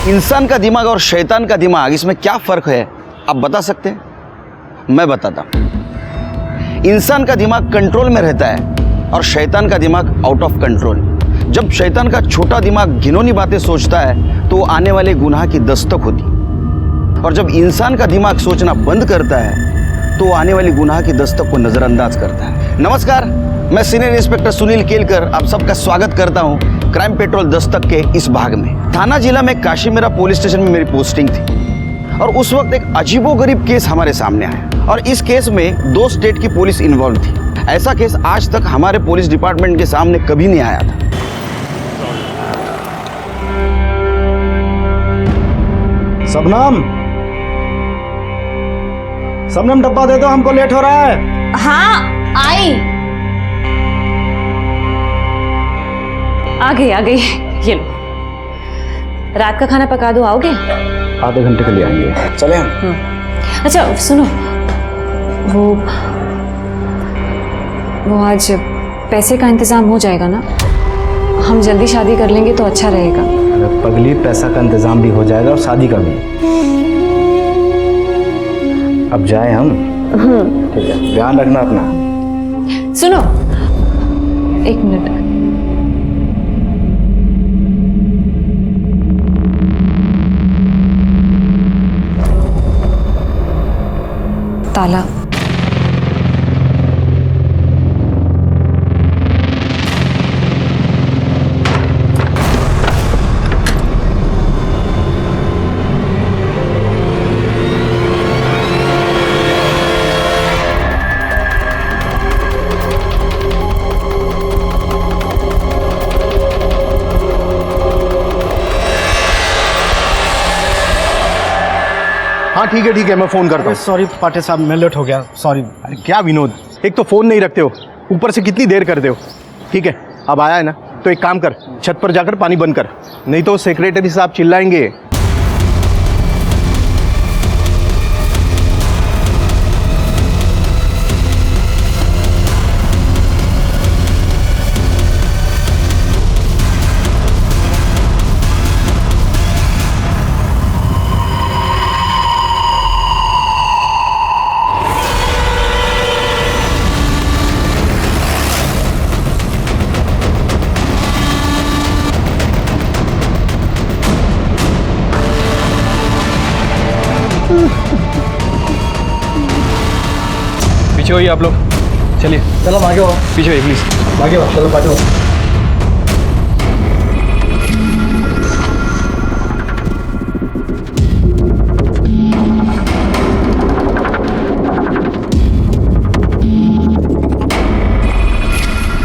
इंसान का दिमाग और शैतान का दिमाग, इसमें क्या फर्क है आप बता सकते हैं? मैं बताता हूं। इंसान का दिमाग कंट्रोल में रहता है और शैतान का दिमाग आउट ऑफ कंट्रोल। जब शैतान का छोटा दिमाग घिनौनी बातें सोचता है तो आने वाले गुनाह की दस्तक होती, और जब इंसान का दिमाग सोचना बंद करता है तो आने वाली गुनाह की दस्तक को नजरअंदाज करता है। नमस्कार, मैं सीनियर इंस्पेक्टर सुनील केलकर आप सबका स्वागत करता हूं क्राइम पेट्रोल दस्तक के इस भाग में। थाना जिला में काशीमेरा पुलिस स्टेशन में मेरी पोस्टिंग थी और उस वक्त एक अजीबोगरीब केस हमारे सामने आया और इस केस में 2 स्टेट की पुलिस इन्वॉल्व थी। ऐसा केस आज तक हमारे पुलिस डिपार्टमेंट के सामने कभी नहीं आया था। सबनम डब्बा दे दो, हमको लेट हो रहा है। हाँ आई, आ गई। ये लो, रात का खाना पका दो, आओगे? आधे घंटे के लिए आएंगे। चले हम। अच्छा सुनो, वो आज पैसे का इंतजाम हो जाएगा ना? हम जल्दी शादी कर लेंगे तो अच्छा रहेगा। अरे पगली, पैसा का इंतजाम भी हो जाएगा और शादी का भी। अब जाए हम। ठीक है, ध्यान रखना अपना। सुनो, 1 मिनट। ताला। हाँ ठीक है, मैं फ़ोन करता हूँ। सॉरी पाटे साहब, मैं लेट हो गया, सॉरी। अरे क्या विनोद, एक तो फ़ोन नहीं रखते हो, ऊपर से कितनी देर करते हो। ठीक है, अब आया है ना, तो एक काम कर, छत पर जाकर पानी बंद कर, नहीं तो सेक्रेटरी साहब चिल्लाएंगे। पीछे होइए आप लोग, चलिए। चलो आगे हो, पीछे होइए प्लीज। आगे हो, चलो पाटे हो।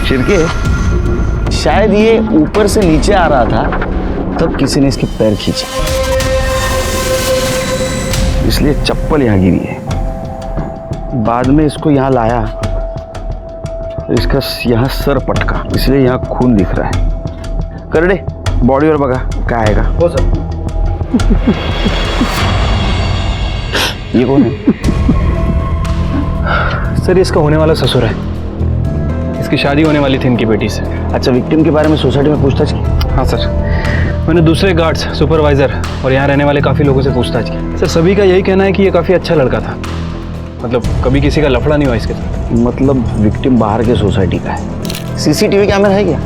शिरके, शायद ये ऊपर से नीचे आ रहा था तब किसी ने इसके पैर खींचे, इसलिए चप्पल यहाँ गिरी है। बाद में इसको यहाँ लाया तो इसका यहाँ सर पटका, इसलिए यहाँ खून दिख रहा है। कर दे बॉडी और बघा क्या आएगा। हो सर। ये कौन है? सर ये इसका होने वाला ससुर है, इसकी शादी होने वाली थी इनकी बेटी से। अच्छा, विक्टिम के बारे में सोसाइटी में पूछताछ की? हाँ सर, मैंने दूसरे गार्ड्स, सुपरवाइजर और यहाँ रहने वाले काफ़ी लोगों से पूछताछ की। सर सभी का यही कहना है कि ये काफ़ी अच्छा लड़का था, मतलब कभी किसी का लफड़ा नहीं हुआ इसके साथ। मतलब विक्टिम बाहर के सोसाइटी का है। सीसीटीवी कैमरा है क्या?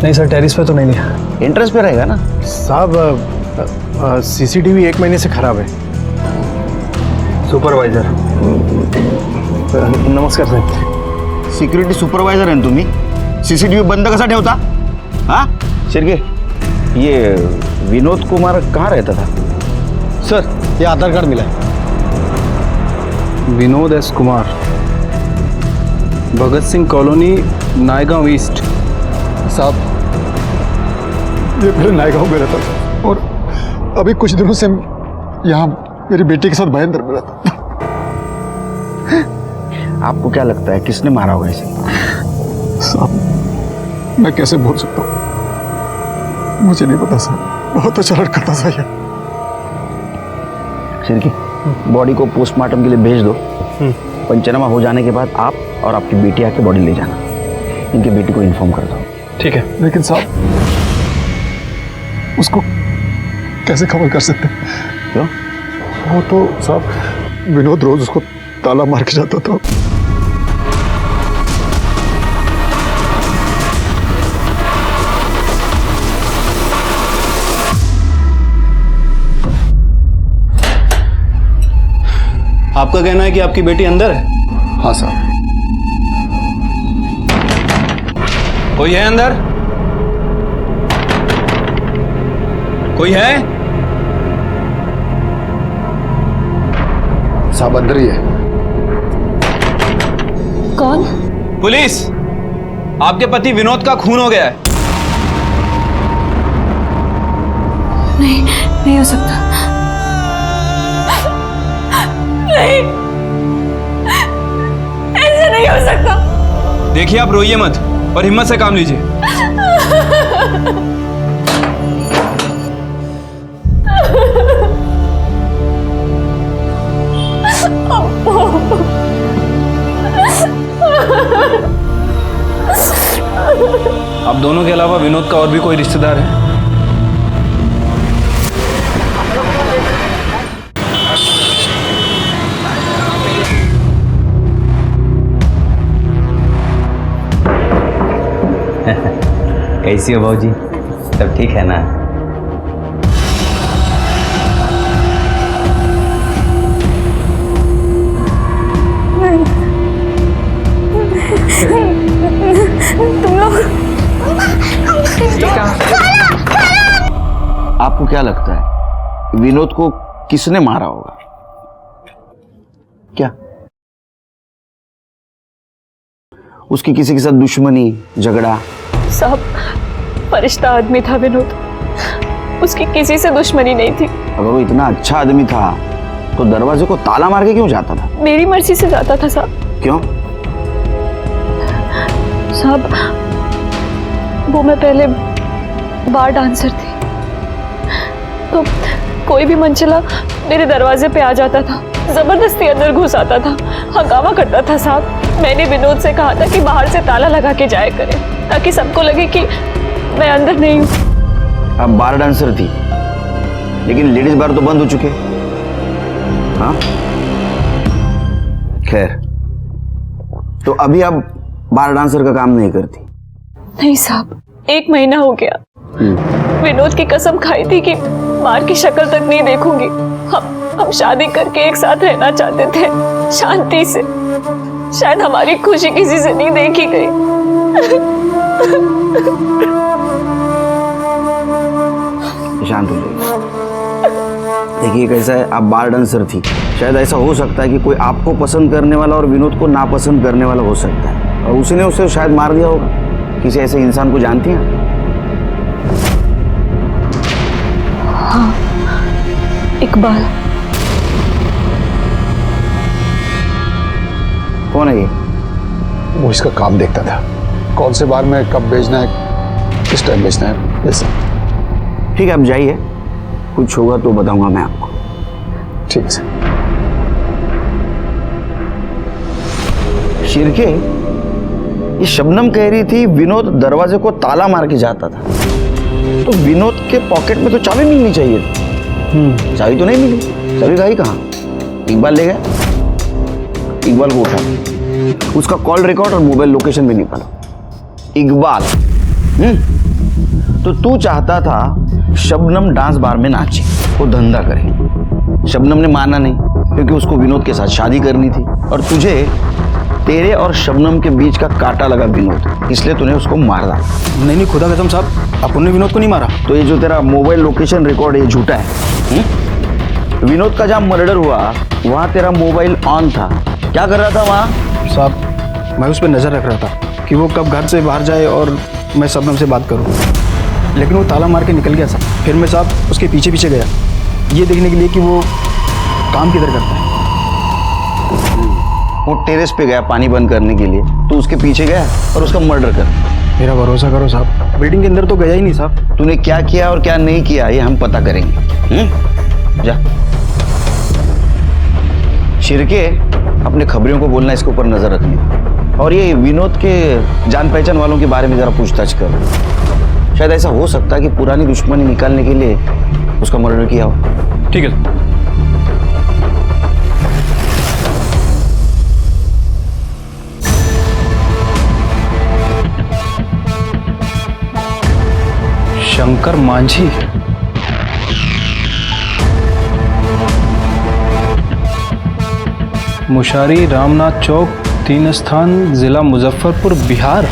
नहीं सर, टेरिस पे तो नहीं लिया। एंट्रेंस पे रहेगा ना? साहब सीसीटीवी 1 महीने से खराब है। सुपरवाइजर, नमस्कार साहेब। सिक्युरिटी सुपरवायझर आहे तुम्ही, सीसीटीवी बंद कसा ठेवता? हाँ शिर्के, ये विनोद कुमार कहाँ रहता था? सर ये आधार कार्ड मिला है। Vinod S Kumar, Bhagat Singh colony, Naigaon east. साहब ये मेरे नायगांव में रहता था और अभी कुछ दिनों से यहाँ मेरी बेटी के साथ भयंकर में रहता था। आपको क्या लगता है किसने मारा होगा इसे? साहब मैं कैसे बोल सकता हूँ, मुझे नहीं पता साहब, बहुत अच्छा लड़का था साहब। शिर्की, बॉडी को पोस्टमार्टम के लिए भेज दो। पंचनामा हो जाने के बाद आप और आपकी बेटी आके बॉडी ले जाना। इनकी बेटी को इन्फॉर्म कर दो। ठीक है। लेकिन साहब उसको कैसे कवर कर सकते? क्यों? वो तो साहब विनोद रोज उसको ताला मार के जाता था। आपका कहना है कि आपकी बेटी अंदर है? हाँ साहब। कोई है अंदर? कोई है? साहब अंदर ही है। कौन? पुलिस! आपके पति विनोद का खून हो गया है। नहीं, नहीं हो सकता। नहीं, ऐसे नहीं हो सकता। देखिए, आप रोइए मत और हिम्मत से काम लीजिए। आप दोनों के अलावा विनोद का और भी कोई रिश्तेदार है? कैसी हो भाजी? सब ठीक है ना? तुम लोग आपको क्या लगता है विनोद को किसने मारा होगा? क्या उसकी किसी के साथ दुश्मनी, झगड़ा? साहब, फरिश्ता आदमी था विनोद, उसकी किसी से दुश्मनी नहीं थी। अगर वो इतना अच्छा आदमी था तो दरवाजे को ताला मार के क्यों जाता था? मेरी मर्जी से जाता था साहब। क्यों? साहब, वो मैं पहले बार डांसर थी, तो कोई भी मनचला मेरे दरवाजे पे आ जाता था, जबरदस्ती अंदर घुस आता था, हंगामा करता था साहब। मैंने विनोद से कहा था कि बाहर से ताला लगा के जाया करे ताकि सबको लगे कि मैं अंदर नहीं हूँ। अब बार डांसर थी, लेकिन लेडीज बार तो बंद हो चुके। हाँ, खैर, तो अभी आप बार डांसर का काम नहीं करती? नहीं साहब, 1 महीना हो गया। विनोद की कसम खाई थी कि बार की शक्ल तक नहीं देखूंगी। हम शादी करके एक साथ रहना चाहते थे, शांति से। शायद हमारी खुशी किसी से नहीं देखी गई। शांत हो जाइए। देखिए कैसा है, आप बार डांसर थी, शायद ऐसा हो सकता है कि कोई आपको पसंद करने वाला और विनोद को नापसंद करने वाला हो सकता है, और उसने उसे शायद मार दिया होगा। किसी ऐसे इंसान को जानती हैं? हाँ, इकबाल। कौन है ये? वो इसका काम देखता था, कौन से बार में कब भेजना है, किस टाइम भेजना है, ये सब। ठीक है, आप जाइए, कुछ होगा तो बताऊंगा मैं आपको। ठीक है सर। शिरके, ये शबनम कह रही थी विनोद दरवाजे को ताला मार के जाता था, तो विनोद के पॉकेट में तो चाबी मिलनी चाहिए थी। चाबी तो नहीं मिली। चाबी गई कहाँ? इकबाल ले गया। इकबाल को उठा, उसका कॉल रिकॉर्ड और मोबाइल लोकेशन भी निकालो। इकबाल, तो तू चाहता था शबनम डांस बार में नाचे, वो धंधा करे। शबनम ने माना नहीं, क्योंकि उसको विनोद के साथ शादी करनी थी, और तुझे तेरे और शबनम के बीच का कांटा लगा विनोद, इसलिए तूने उसको मार डाला। नहीं नहीं, खुदा कसम साहब, अपन ने विनोद को नहीं मारा। तो ये जो तेरा मोबाइल लोकेशन रिकॉर्ड है, ये झूठा है। विनोद का जहाँ मर्डर हुआ वहाँ तेरा मोबाइल ऑन था, क्या कर रहा था वहाँ? साहब, मैं उस पर नज़र रख रहा था कि वो कब घर से बाहर जाए और मैं शबनम से बात करूं, लेकिन वो ताला मार के निकल गया साहब। फिर मैं साहब उसके पीछे पीछे गया, ये देखने के लिए कि वो काम किधर करता है। वो टेरेस पे गया पानी बंद करने के लिए, तो उसके पीछे गया और उसका मर्डर कर। मेरा भरोसा करो साहब, बिल्डिंग के अंदर तो गया ही नहीं साहब। तूने क्या किया और क्या नहीं किया ये हम पता करेंगे। जा शिरके, अपने खबरियों को बोलना, इसके ऊपर नजर रखनी, और ये विनोद के जान पहचान वालों के बारे में जरा पूछताछ कर। शायद ऐसा हो सकता है कि पुरानी दुश्मनी निकालने के लिए उसका मर्डर किया हो। ठीक है सर। शंकर मांझी, मुशारी रामनाथ चौक 3 स्थान, जिला मुजफ्फरपुर, बिहार।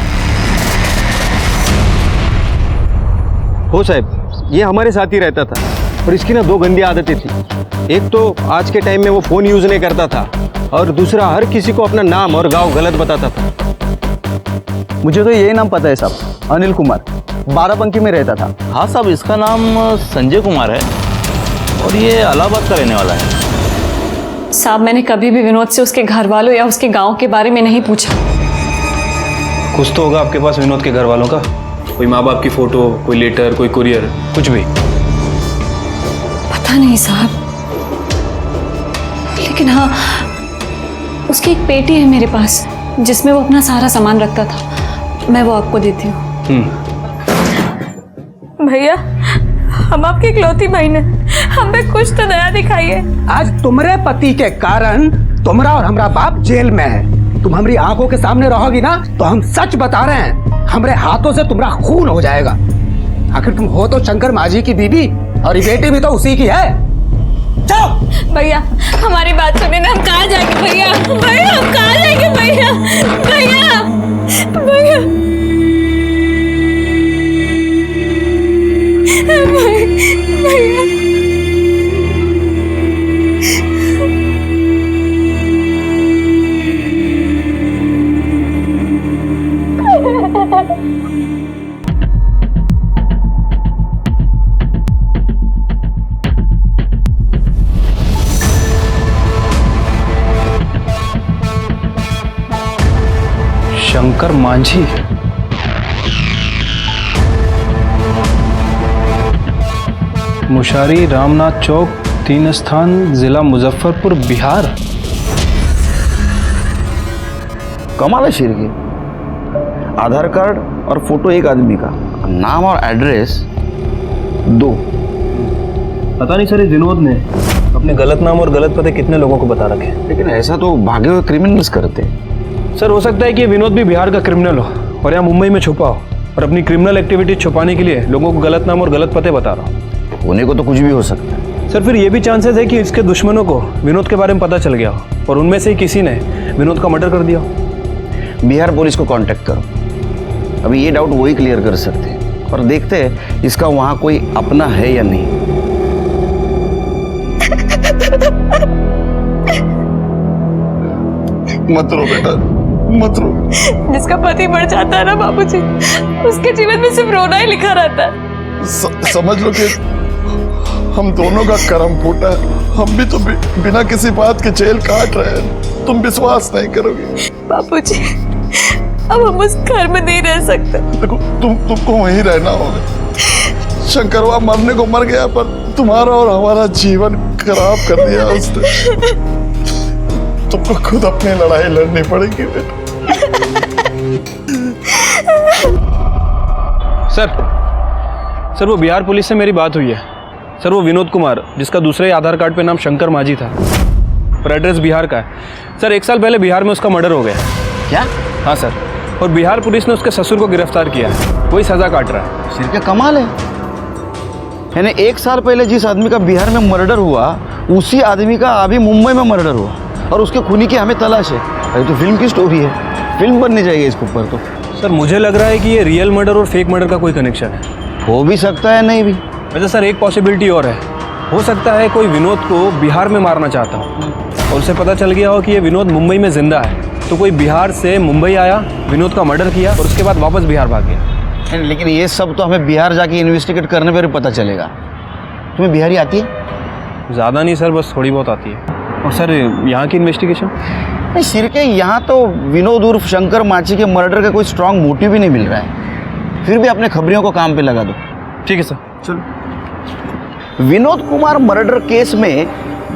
हो साहब, ये हमारे साथ ही रहता था और इसकी ना 2 गंदी आदतें थी। एक तो आज के टाइम में वो फ़ोन यूज़ नहीं करता था और दूसरा हर किसी को अपना नाम और गांव गलत बताता था। मुझे तो यही नाम पता है साहब, अनिल कुमार, बाराबंकी में रहता था। हाँ साहब, इसका नाम संजय कुमार है और ये इलाहाबाद का रहने वाला है। साहब, मैंने कभी भी विनोद से उसके घर वालों या उसके गांव के बारे में नहीं पूछा। कुछ तो होगा आपके पास विनोद के घर वालों का, कोई माँ बाप की फ़ोटो, कोई लेटर, कोई कुरियर, कुछ भी। पता नहीं साहब, लेकिन हाँ, उसकी एक पेटी है मेरे पास जिसमें वो अपना सारा सामान रखता था। मैं वो आपको देती हूँ। भैया, हम आपकी इकलौती बहन है, हमें कुछ तो दया दिखाइए। आज तुम्हारे पति के कारण तुम्हारा और हमारा बाप जेल में है। तुम हमारी आंखों के सामने रहोगी ना तो हम सच बता रहे हैं, हमारे हाथों से तुम्हारा खून हो जाएगा। आखिर तुम हो तो शंकर माझी की बीवी और ये बेटी भी तो उसी की है। चलो भैया, हमारी बात सुनिए ना, हम कहाँ जाएंगे भैया? भैया, हम कहाँ जाएंगे भैया? भैया, भैया, भैया। शंकर मांझी, मुशारी रामनाथ चौक 3 स्थान, जिला मुजफ्फरपुर, बिहार। कमाल है शेर की। आधार कार्ड और फोटो एक आदमी का, नाम और एड्रेस 2। पता नहीं सर, ये विनोद ने अपने गलत नाम और गलत पते कितने लोगों को बता रखे। लेकिन ऐसा तो भागे हुए क्रिमिनल्स करते हैं। सर, हो सकता है कि ये विनोद भी बिहार का क्रिमिनल हो और यहाँ मुंबई में छुपा हो और अपनी क्रिमिनल एक्टिविटी छुपाने के लिए लोगों को गलत नाम और गलत पते बता रहा हो। होने को तो कुछ भी हो सकता है। सर, फिर ये भी चांसेस है कि इसके दुश्मनों को विनोद के बारे में पता चल गया हो और उनमें से ही किसी ने विनोद का मर्डर कर दिया हो। बिहार पुलिस को कांटेक्ट करो, अभी ये डाउट वही क्लियर कर सकते हैं और देखते हैं इसका वहाँ कोई अपना है या नहीं। मत रो बेटा, मत रो। जिसका पति मर जाता है ना बाबूजी, उसके जीवन में सिर्फ रोना ही लिखा रहता है। समझ लो कि हम दोनों का कर्म फूटा है। हम भी तो बिना किसी बात के जेल काट रहे हैं। तुम विश्वास नहीं करोगे बाबूजी, अब हम उस घर में नहीं रह सकते। देखो, तुमको वहीं रहना होगा। शंकरवा मरने को मर गया, पर तुम्हारा और हमारा जीवन खराब कर दिया उसने। तुमको खुद अपनी लड़ाई लड़नी पड़ेगी बेटा। सर, वो बिहार पुलिस से मेरी बात हुई है। सर, वो विनोद कुमार, जिसका दूसरे आधार कार्ड पे नाम शंकर मांझी था और एड्रेस बिहार का है। सर, 1 साल पहले बिहार में उसका मर्डर हो गया। क्या? हाँ सर, और बिहार पुलिस ने उसके ससुर को गिरफ्तार किया है, वही सजा काट रहा है। शेर क्या कमाल है। यानी 1 साल पहले जिस आदमी का बिहार में मर्डर हुआ, उसी आदमी का अभी मुंबई में मर्डर हुआ और उसके खूनी की हमें तलाश है। अरे तो फिल्म की स्टोरी है, फिल्म बननी चाहिए इसके ऊपर। तो सर, मुझे लग रहा है कि ये रियल मर्डर और फेक मर्डर का कोई कनेक्शन है। हो भी सकता है, नहीं भी। वैसे सर, एक पॉसिबिलिटी और है। हो सकता है कोई विनोद को बिहार में मारना चाहता हो और उसे पता चल गया हो कि ये विनोद मुंबई में जिंदा है, तो कोई बिहार से मुंबई आया, विनोद का मर्डर किया और उसके बाद वापस बिहार भाग गया। लेकिन ये सब तो हमें बिहार जाके इन्वेस्टिगेट करने पर पता चलेगा। तुम्हें बिहारी आती है? ज़्यादा नहीं सर, बस थोड़ी बहुत आती है। और सर, यहाँ की इन्वेस्टिगेशन? नहीं सिर के, यहाँ तो विनोद उर्फ शंकर मांझी के मर्डर का कोई स्ट्रांग मोटिव भी नहीं मिल रहा है। फिर भी अपने खबरियों को काम पे लगा दो। ठीक है सर, चलो। विनोद कुमार मर्डर केस में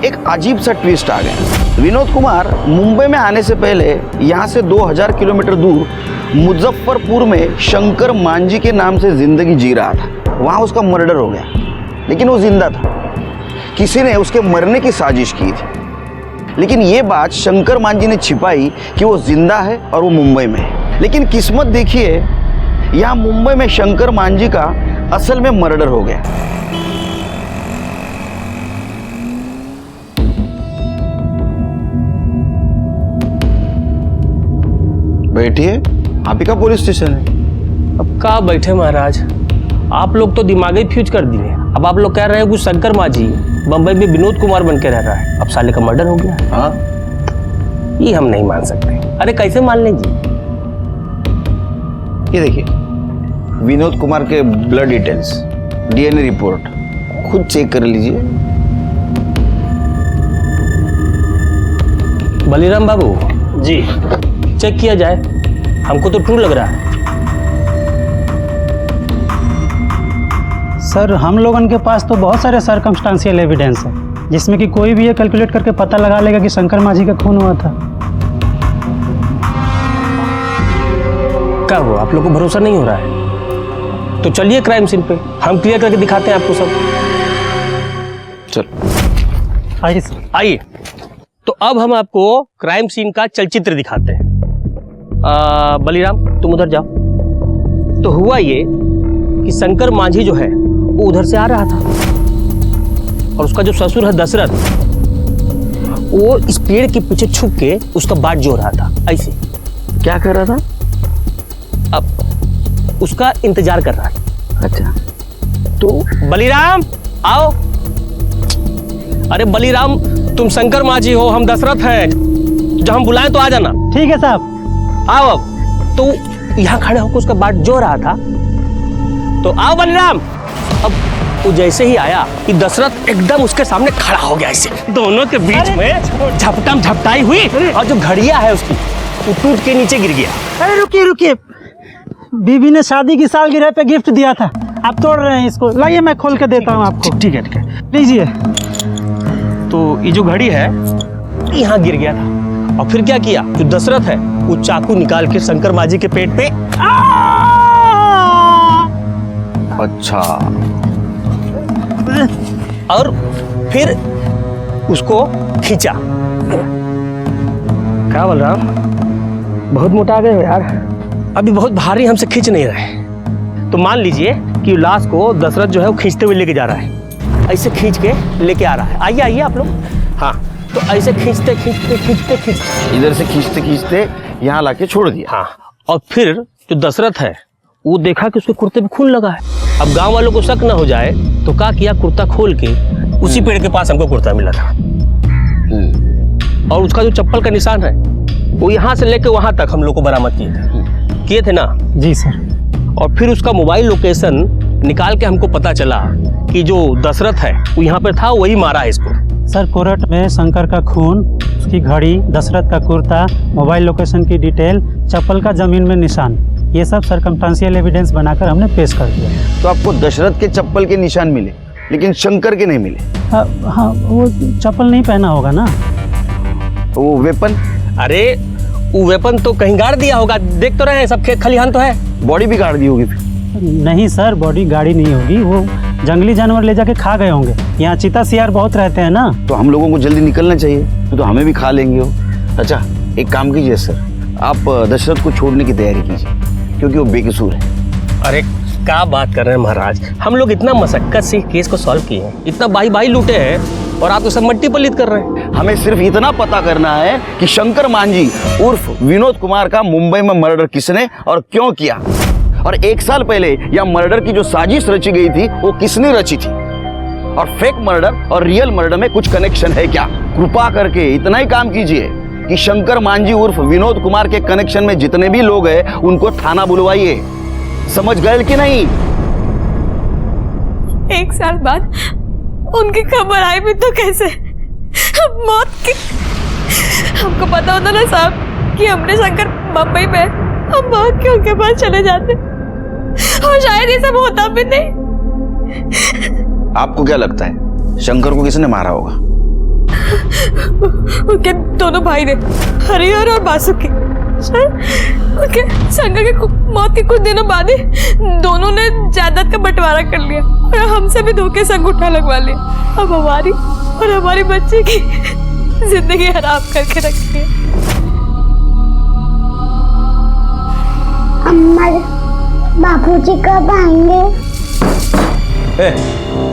एक अजीब सा ट्विस्ट आ गया। विनोद कुमार मुंबई में आने से पहले यहाँ से 2000 किलोमीटर दूर मुजफ्फरपुर में शंकर मांझी के नाम से जिंदगी जी रहा था। वहाँ उसका मर्डर हो गया। लेकिन वो जिंदा था। किसी ने उसके मरने की साजिश की थी, लेकिन ये बात शंकर मांझी ने छिपाई कि वो जिंदा है और वो मुंबई में है। लेकिन किस्मत देखिए, यहाँ मुंबई में शंकर मांझी का असल में मर्डर हो गया। बैठिए, आप ही का पुलिस स्टेशन है। अब कहाँ बैठे महाराज, आप लोग तो दिमाग ही फ्यूज कर दिए। अब आप लोग कह रहे हैं कि शंकर मांझी बंबई में विनोद कुमार बन के रह रहा है, अब साले का मर्डर हो गया। हाँ, ये हम नहीं मान सकते। अरे कैसे मान लें जी? ये देखिए, विनोद कुमार के ब्लड डिटेल्स, डीएनए रिपोर्ट खुद चेक कर लीजिए। बलिराम बाबू जी, चेक किया जाए, हमको तो ट्रू लग रहा है। सर, हम लोगों के पास तो बहुत सारे सर्कमस्टांशियल एविडेंस है, जिसमें कि कोई भी ये कैलकुलेट करके पता लगा लेगा कि शंकर मांझी का खून हुआ था। क्या हुआ, आप लोग को भरोसा नहीं हो रहा है? तो चलिए क्राइम सीन पे, हम क्लियर करके दिखाते हैं आपको सब। चल आइए सर। आइए। तो अब हम आपको क्राइम सीन का चलचित्र दिखाते हैं। बलिराम तुम उधर जाओ। तो हुआ ये कि शंकर मांझी जो है वो उधर से आ रहा था, और उसका जो ससुर है दशरथ, वो इस पेड़ के पीछे छुप के उसका बाट जो रहा था। ऐसे क्या कर रहा था? अब उसका इंतजार कर रहा था। अच्छा, तो बलिराम आओ। अरे बलिराम, तुम शंकर मांझी हो, हम दशरथ हैं, जब हम बुलाएं तो आ जाना। ठीक है साहब। आओ। अब तो यहाँ खड़े होकर उसका बाट जो रहा था, तो आओ बलिराम। अब वो जैसे ही आया कि दशरथ एकदम उसके सामने खड़ा हो गया, ऐसे दोनों के बीच में झपटम झपटाई हुई, और जो घड़िया है उसकी वो टूट के नीचे गिर गया। अरे रुकिए रुकिए, बीबी ने शादी की सालगिरह पे गिफ्ट दिया था, आप तोड़ रहे हैं इसको। लाइए मैं खोल के देता हूँ आपको। ठीक है, ठीक है। लीजिए। तो ये जो घड़ी है यहाँ गिर गया था, और फिर क्या किया, जो दशरथ है वो चाकू निकाल के शंकर मांझी के पेट पे अच्छा, और फिर उसको खींचा। क्या बोल रहा हूँ, बहुत मोटा आ गए हो यार, अभी बहुत भारी हमसे खींच नहीं रहे। तो मान लीजिए कि लाश को दशरथ जो है वो खींचते हुए लेके जा रहा है, ऐसे खींच के लेके आ रहा है। आइए आइए आप लोग। हाँ, तो ऐसे खींचते खींचते खींचते खींचते इधर से खींचते खींचते यहाँ लाके छोड़ दिया। हाँ, और फिर जो दशरथ है वो देखा कि उसके कुर्ते में खून लगा है। अब गांव वालों को शक ना हो जाए तो क्या किया, कुर्ता खोल के उसी पेड़ के पास हमको कुर्ता मिला था, और उसका जो चप्पल का निशान है वो यहाँ से लेके वहां तक हम लोग को बरामद किए थे ना जी सर। और फिर उसका मोबाइल लोकेशन निकाल के हमको पता चला कि जो दशरथ है वो यहाँ पे था, वही मारा है इसको। सर, कोरट में शंकर का खून, उसकी घड़ी, दशरथ का कुर्ता, मोबाइल लोकेशन की डिटेल, चप्पल का जमीन में निशान, ये सब सर्कमस्टांशियल एविडेंस बनाकर हमने पेश कर दिया। तो आपको दशरथ के चप्पल के निशान मिले, लेकिन शंकर के नहीं मिले। हाँ, वो चप्पल नहीं पहना होगा ना। वो वेपन? अरे वो वेपन तो कहीं गाड़ दिया होगा, देख तो रहे हैं, सब खेत खलिहान तो है। बॉडी भी गाड़ दी होगी फिर? नहीं सर, बॉडी गाड़ी नहीं होगी, वो जंगली जानवर ले जाके खा गए होंगे। यहाँ चीता सियार बहुत रहते हैं ना। तो हम लोगों को जल्दी निकलना चाहिए, तो हमें भी खा लेंगे वो। अच्छा, एक काम कीजिए सर, आप दशरथ को छोड़ने की तैयारी कीजिए, क्योंकि वो बेकसूर है। अरे क्या बात कर रहे हैं महाराज, हम लोग इतना मशक्कत से केस को सॉल्व किए हैं, इतना बाही लूटे हैं, और आप तो सब मट्टी पलीत कर रहे हैं। हमें सिर्फ इतना पता करना है कि शंकर मांझी उर्फ विनोद कुमार का मुंबई में मर्डर किसने और क्यों किया, और 1 साल पहले यह मर्डर की जो साजिश रची गई थी वो किसने रची थी, और फेक मर्डर और रियल मर्डर में कुछ कनेक्शन है क्या। कृपा करके इतना ही काम कीजिए कि शंकर मांझी उर्फ विनोद कुमार के कनेक्शन में जितने भी लोग हैं उनको थाना बुलवाइए। समझ गए कि नहीं? 1 साल बाद उनकी खबर आई भी तो कैसे, मौत की। हमको पता होता ना साहब कि हमने शंकर मुंबई में, हम भाग के उनके पास चले जाते, और शायद ये सब होता भी नहीं। आपको क्या लगता है शंकर को किसने मारा होगा? उनके दोनों भाई ने, हरिहर और बासुकी। उनके शंकर के मौत के कुछ दिनों बाद ही दोनों ने जायदाद का बंटवारा कर लिया और हमसे भी धोखे से अंगूठा लगवा लिया। अब हमारी और हमारी बच्ची की जिंदगी हराम करके रखी है। अम्मा बापूजी कब आएंगे?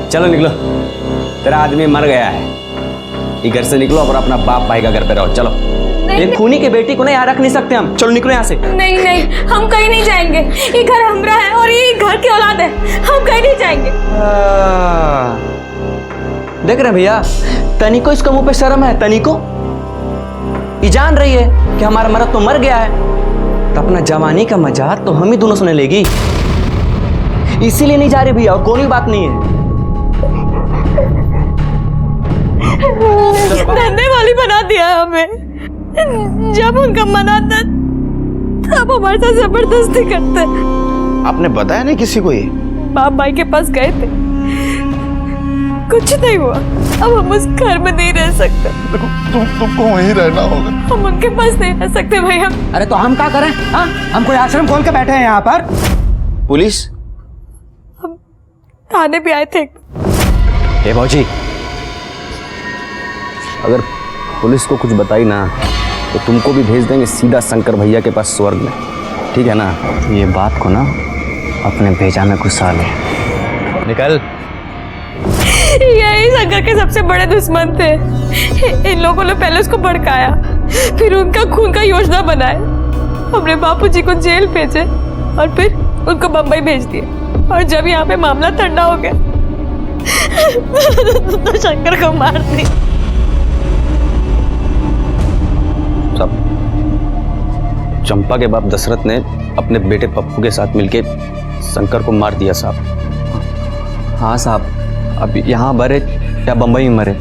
चलो निकलो, तेरा आदमी मर गया है। ये घर से निकलो और अपना बाप भाई का घर पे रहो। चलो, एक खूनी की बेटी को ना यहाँ रख नहीं सकते हम। चलो निकलो यहाँ से। नहीं नहीं, हम कहीं नहीं जाएंगे। ये घर हमारा है और ये घर की औलाद है, हम कहीं नहीं जाएंगे। देख रहे भैया, तनिको इसका मुंह पे शर्म है। तनिको ये जान रही है कि हमारा मर्द तो मर गया है, तो अपना जवानी का मजाक तो हम ही दोनों सुने लेगी। इसीलिए नहीं जा रही भैया, और कोई बात नहीं है। धंधे वाली बना दिया हमें। जब उनका मना था तब हमारे साथ जबरदस्ती करते। आपने बताया नहीं किसी को ये? बाप भाई के पास गए थे, कुछ नहीं हुआ। अब हम उस घर में नहीं रह सकते। तुमको वहीं रहना होगा। हम उनके पास नहीं रह सकते भैया। अरे तो हम क्या करें? हाँ, हम कोई आश्रम खोल के बैठे हैं यहाँ पर। पुलिस? हम थाने भी आए थे। ए भौजी, अगर पुलिस को कुछ बताई ना तो तुमको भी भेज देंगे सीधा शंकर भैया के पास स्वर्ग में, ठीक है ना? ये बात को ना अपने भेजा में घुसा ले। निकल। यही शंकर के सबसे बड़े दुश्मन थे। इन लोगों ने पहले उसको भड़काया, फिर उनका खून का योजना बनाया। हमने बापूजी को जेल भेजे और फिर उनको बम्बई भेज दिए। और जब यहाँ पे मामला ठंडा हो गया तो शंकर को मार दिया। चंपा के बाप दशरथ ने अपने बेटे पप्पू के साथ मिलके शंकर को मार दिया साहब। हाँ साहब, अब यहाँ मरे या बम्बई में मरे,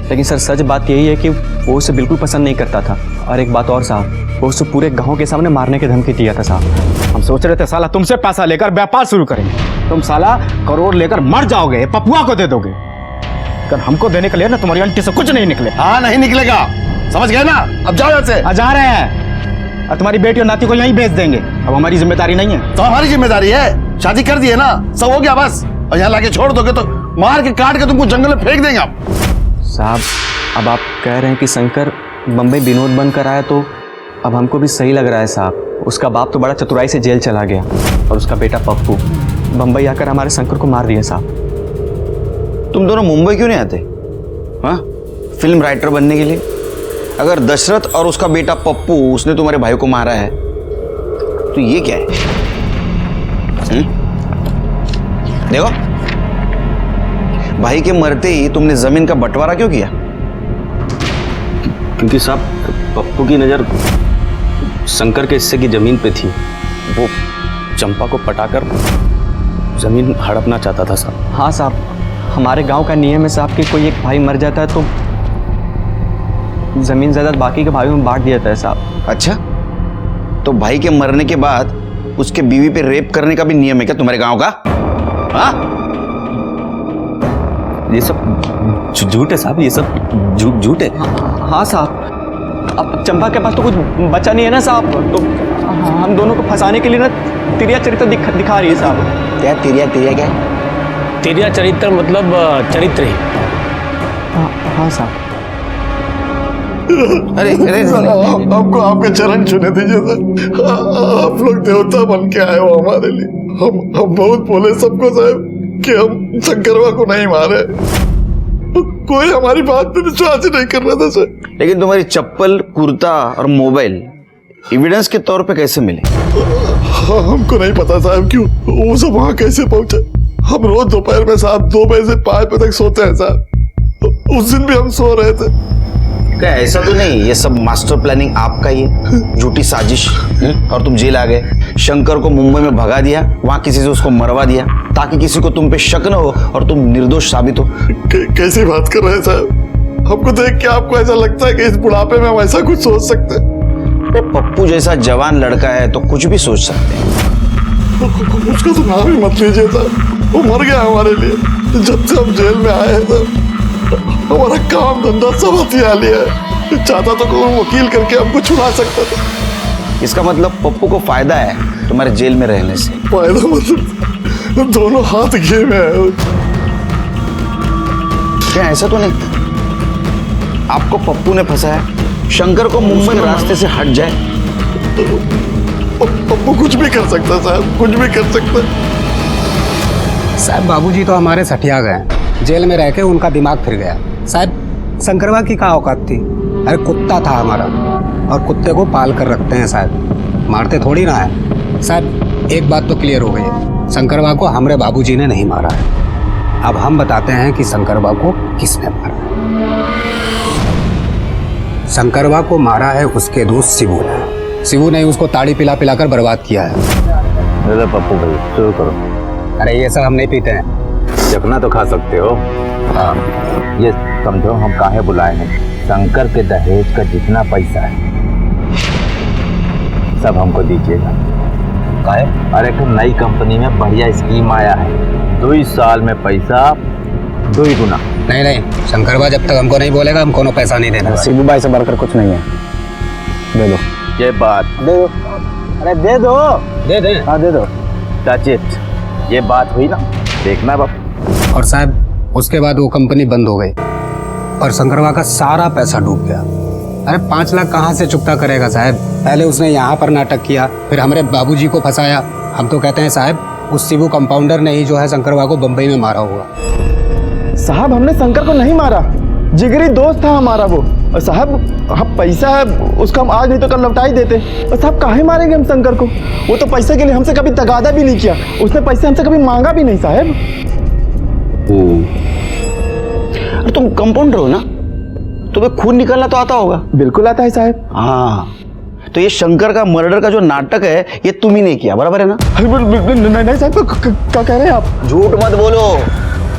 लेकिन सर सच बात यही है कि वो उसे बिल्कुल पसंद नहीं करता था। और एक बात और साहब, वो उसे पूरे गांव के सामने मारने की धमकी दिया था साहब। हम सोच रहे थे साला तुमसे पैसा लेकर व्यापार शुरू करेंगे, तुम साला करोड़ लेकर मर जाओगे, पपुआ को दे दोगे। अगर हमको देने के लिए ना तुम्हारी अंटी से कुछ नहीं निकले। हाँ, नहीं निकलेगा, समझ गए ना? अब जाओ यहाँ से। जा रहे हैं, और तुम्हारी बेटी और नाती को यहीं भेज देंगे। अब हमारी जिम्मेदारी नहीं है। तो हमारी जिम्मेदारी है, शादी कर दी है ना, सब हो गया बस। और यहाँ लाके छोड़ दोगे तो मार के काट के तुमको जंगल में फेंक देंगे आप। साहब, अब आप कह रहे हैं कि शंकर बम्बई विनोद बनकर आया, तो अब हमको भी सही लग रहा है साहब। उसका बाप तो बड़ा चतुराई से जेल चला गया और उसका बेटा पप्पू बम्बई आकर हमारे शंकर को मार दिया साहब। तुम दोनों मुंबई क्यों नहीं आते? हाँ, फिल्म राइटर बनने के लिए? अगर दशरथ और उसका बेटा पप्पू उसने तुम्हारे भाई को मारा है तो ये क्या है? देखो, भाई के मरते ही तुमने जमीन का बंटवारा क्यों किया? क्योंकि साहब पप्पू की नज़र शंकर के हिस्से की जमीन पे थी। वो चंपा को पटाकर जमीन हड़पना चाहता था साहब। हाँ साहब, हमारे गांव का नियम है साहब कि कोई एक भाई मर जाता है तो जमीन जायदाद बाकी के भाइयों में बांट दिया जाता है साहब। अच्छा, तो भाई के मरने के बाद उसके बीवी पे रेप करने का भी नियम है क्या तुम्हारे गांव का? हाँ, ये सब झूठ है साहब, ये सब झूठ है। हाँ साहब, अब चंपा के पास तो कुछ बचा नहीं है ना साहब, तो हम दोनों को फंसाने के लिए ना तिरिया चरित्र दिखा रही है साहब। क्या तिरिया? तिरिया क्या है? तेरिया चरित्र मतलब चरित्र ही। हाँ साहब। अरे हमको आपके चरण छूने दीजिए सर। आप लोग देवता बन के आए हो हमारे लिए। हम बहुत बोले सबको साहब कि हम शंकरवा को नहीं मारे, कोई हमारी बात पे विश्वास ही नहीं कर रहा था सर। लेकिन तुम्हारी चप्पल, कुर्ता और मोबाइल एविडेंस के तौर पे कैसे मिले? हमको नहीं पता साहब क्यों वो सब वहाँ कैसे पहुंचे। हम रोज दोपहर में साहब 2 बजे से 5 बजे तक सोते हैं साहब। उस दिन भी हम सो रहे थे। क्या ऐसा तो नहीं ये सब मास्टर प्लानिंग आपका ही है? झूठी साजिश, और तुम जेल आ गए। शंकर को मुंबई में भगा दिया, वहां किसी से उसको मरवा दिया ताकि किसी को तुम पे शक न हो और तुम निर्दोष साबित हो। कैसी बात कर रहे हैं साहब? हमको देख के आपको ऐसा लगता है कि इस बुढ़ापे में हम ऐसा कुछ सोच सकते हैं? पप्पू जैसा जवान लड़का है तो कुछ भी सोच सकते हैं। उसका तो नाम ही मत लीजिए साहब, वो मर गया हमारे लिए। जब से हम जेल में आए हैं साहब, हमारा काम धंधा सब हथिया लिया है। चाहता तो कोई वकील करके हमको छुड़ा सकता था, इसका मतलब पप्पू को फायदा है तुम्हारे जेल में रहने से। फायदा मतलब दोनों हाथ गेम है। क्या ऐसा तो नहीं आपको पप्पू ने फंसाया, शंकर को मुंबई के रास्ते से हट जाए? पप्पू कुछ भी कर सकता साहब, कुछ भी कर सकता। साहब बाबूजी तो हमारे सठिया गए, जेल में रह के उनका दिमाग फिर गया। साहब शंकरवा की क्या औकात थी? अरे कुत्ता था हमारा, और कुत्ते को पाल कर रखते हैं साहब, मारते थोड़ी ना है। साहब एक बात तो क्लियर हो गई है, शंकरवा को हमारे बाबूजी ने नहीं मारा है। अब हम बताते हैं कि शंकरवा को किसने मारा है। शंकरवा को मारा है उसके दोस्त शिवू ने। शिवू ने उसको ताड़ी पिला पिलाकर बर्बाद किया है। अरे पप्पू भाई शुरू करो। अरे ये सब हम नहीं पीते हैं। चखना तो खा सकते हो। हाँ ये समझो हम काहे बुलाए हैं। शंकर के दहेज का जितना पैसा है सब हमको दीजिएगा। काहे? अरे एक नई कंपनी में बढ़िया स्कीम आया है, 2 साल में पैसा 2 गुना। नहीं नहीं, शंकरवा जब तक हमको नहीं बोलेगा हम कोनो पैसा नहीं देना। शिबू भाई से बढ़कर कुछ नहीं है, दे दो। ये बात दे दो। अरे दे दो। दे दे। हाँ दे दो। चाचित ये बात हुई ना, देखना बाप। और साहब उसके बाद वो कंपनी बंद हो गई और शंकरवा का सारा पैसा डूब गया। अरे 5 लाख कहाँ से चुकता करेगा साहब? पहले उसने यहाँ पर नाटक किया, फिर हमारे बाबूजी को फंसाया। हम तो कहते हैं साहब उस शिबू कंपाउंडर ने ही जो है शंकरवा को बम्बई में मारा होगा। साहब हमने शंकर को नहीं मारा, जिगरी दोस्त था हमारा वो। और साहब हम पैसा है उसको हम आज नहीं तो कल लौटा ही देते। और साहब काहे मारेंगे हम शंकर को? वो तो पैसे के लिए हमसे कभी तगादा भी नहीं किया, उसने पैसे हमसे कभी मांगा भी नहीं साहब। अरे तुम कंपाउंडर हो ना, तुम्हें खून निकालना तो आता होगा। बिल्कुल आता है साहब। हाँ तो ये शंकर का मर्डर का जो नाटक है ये तुम ही नहीं किया, बराबर है ना? नहीं साहब, क्या कह रहे हैं आप? झूठ मत बोलो,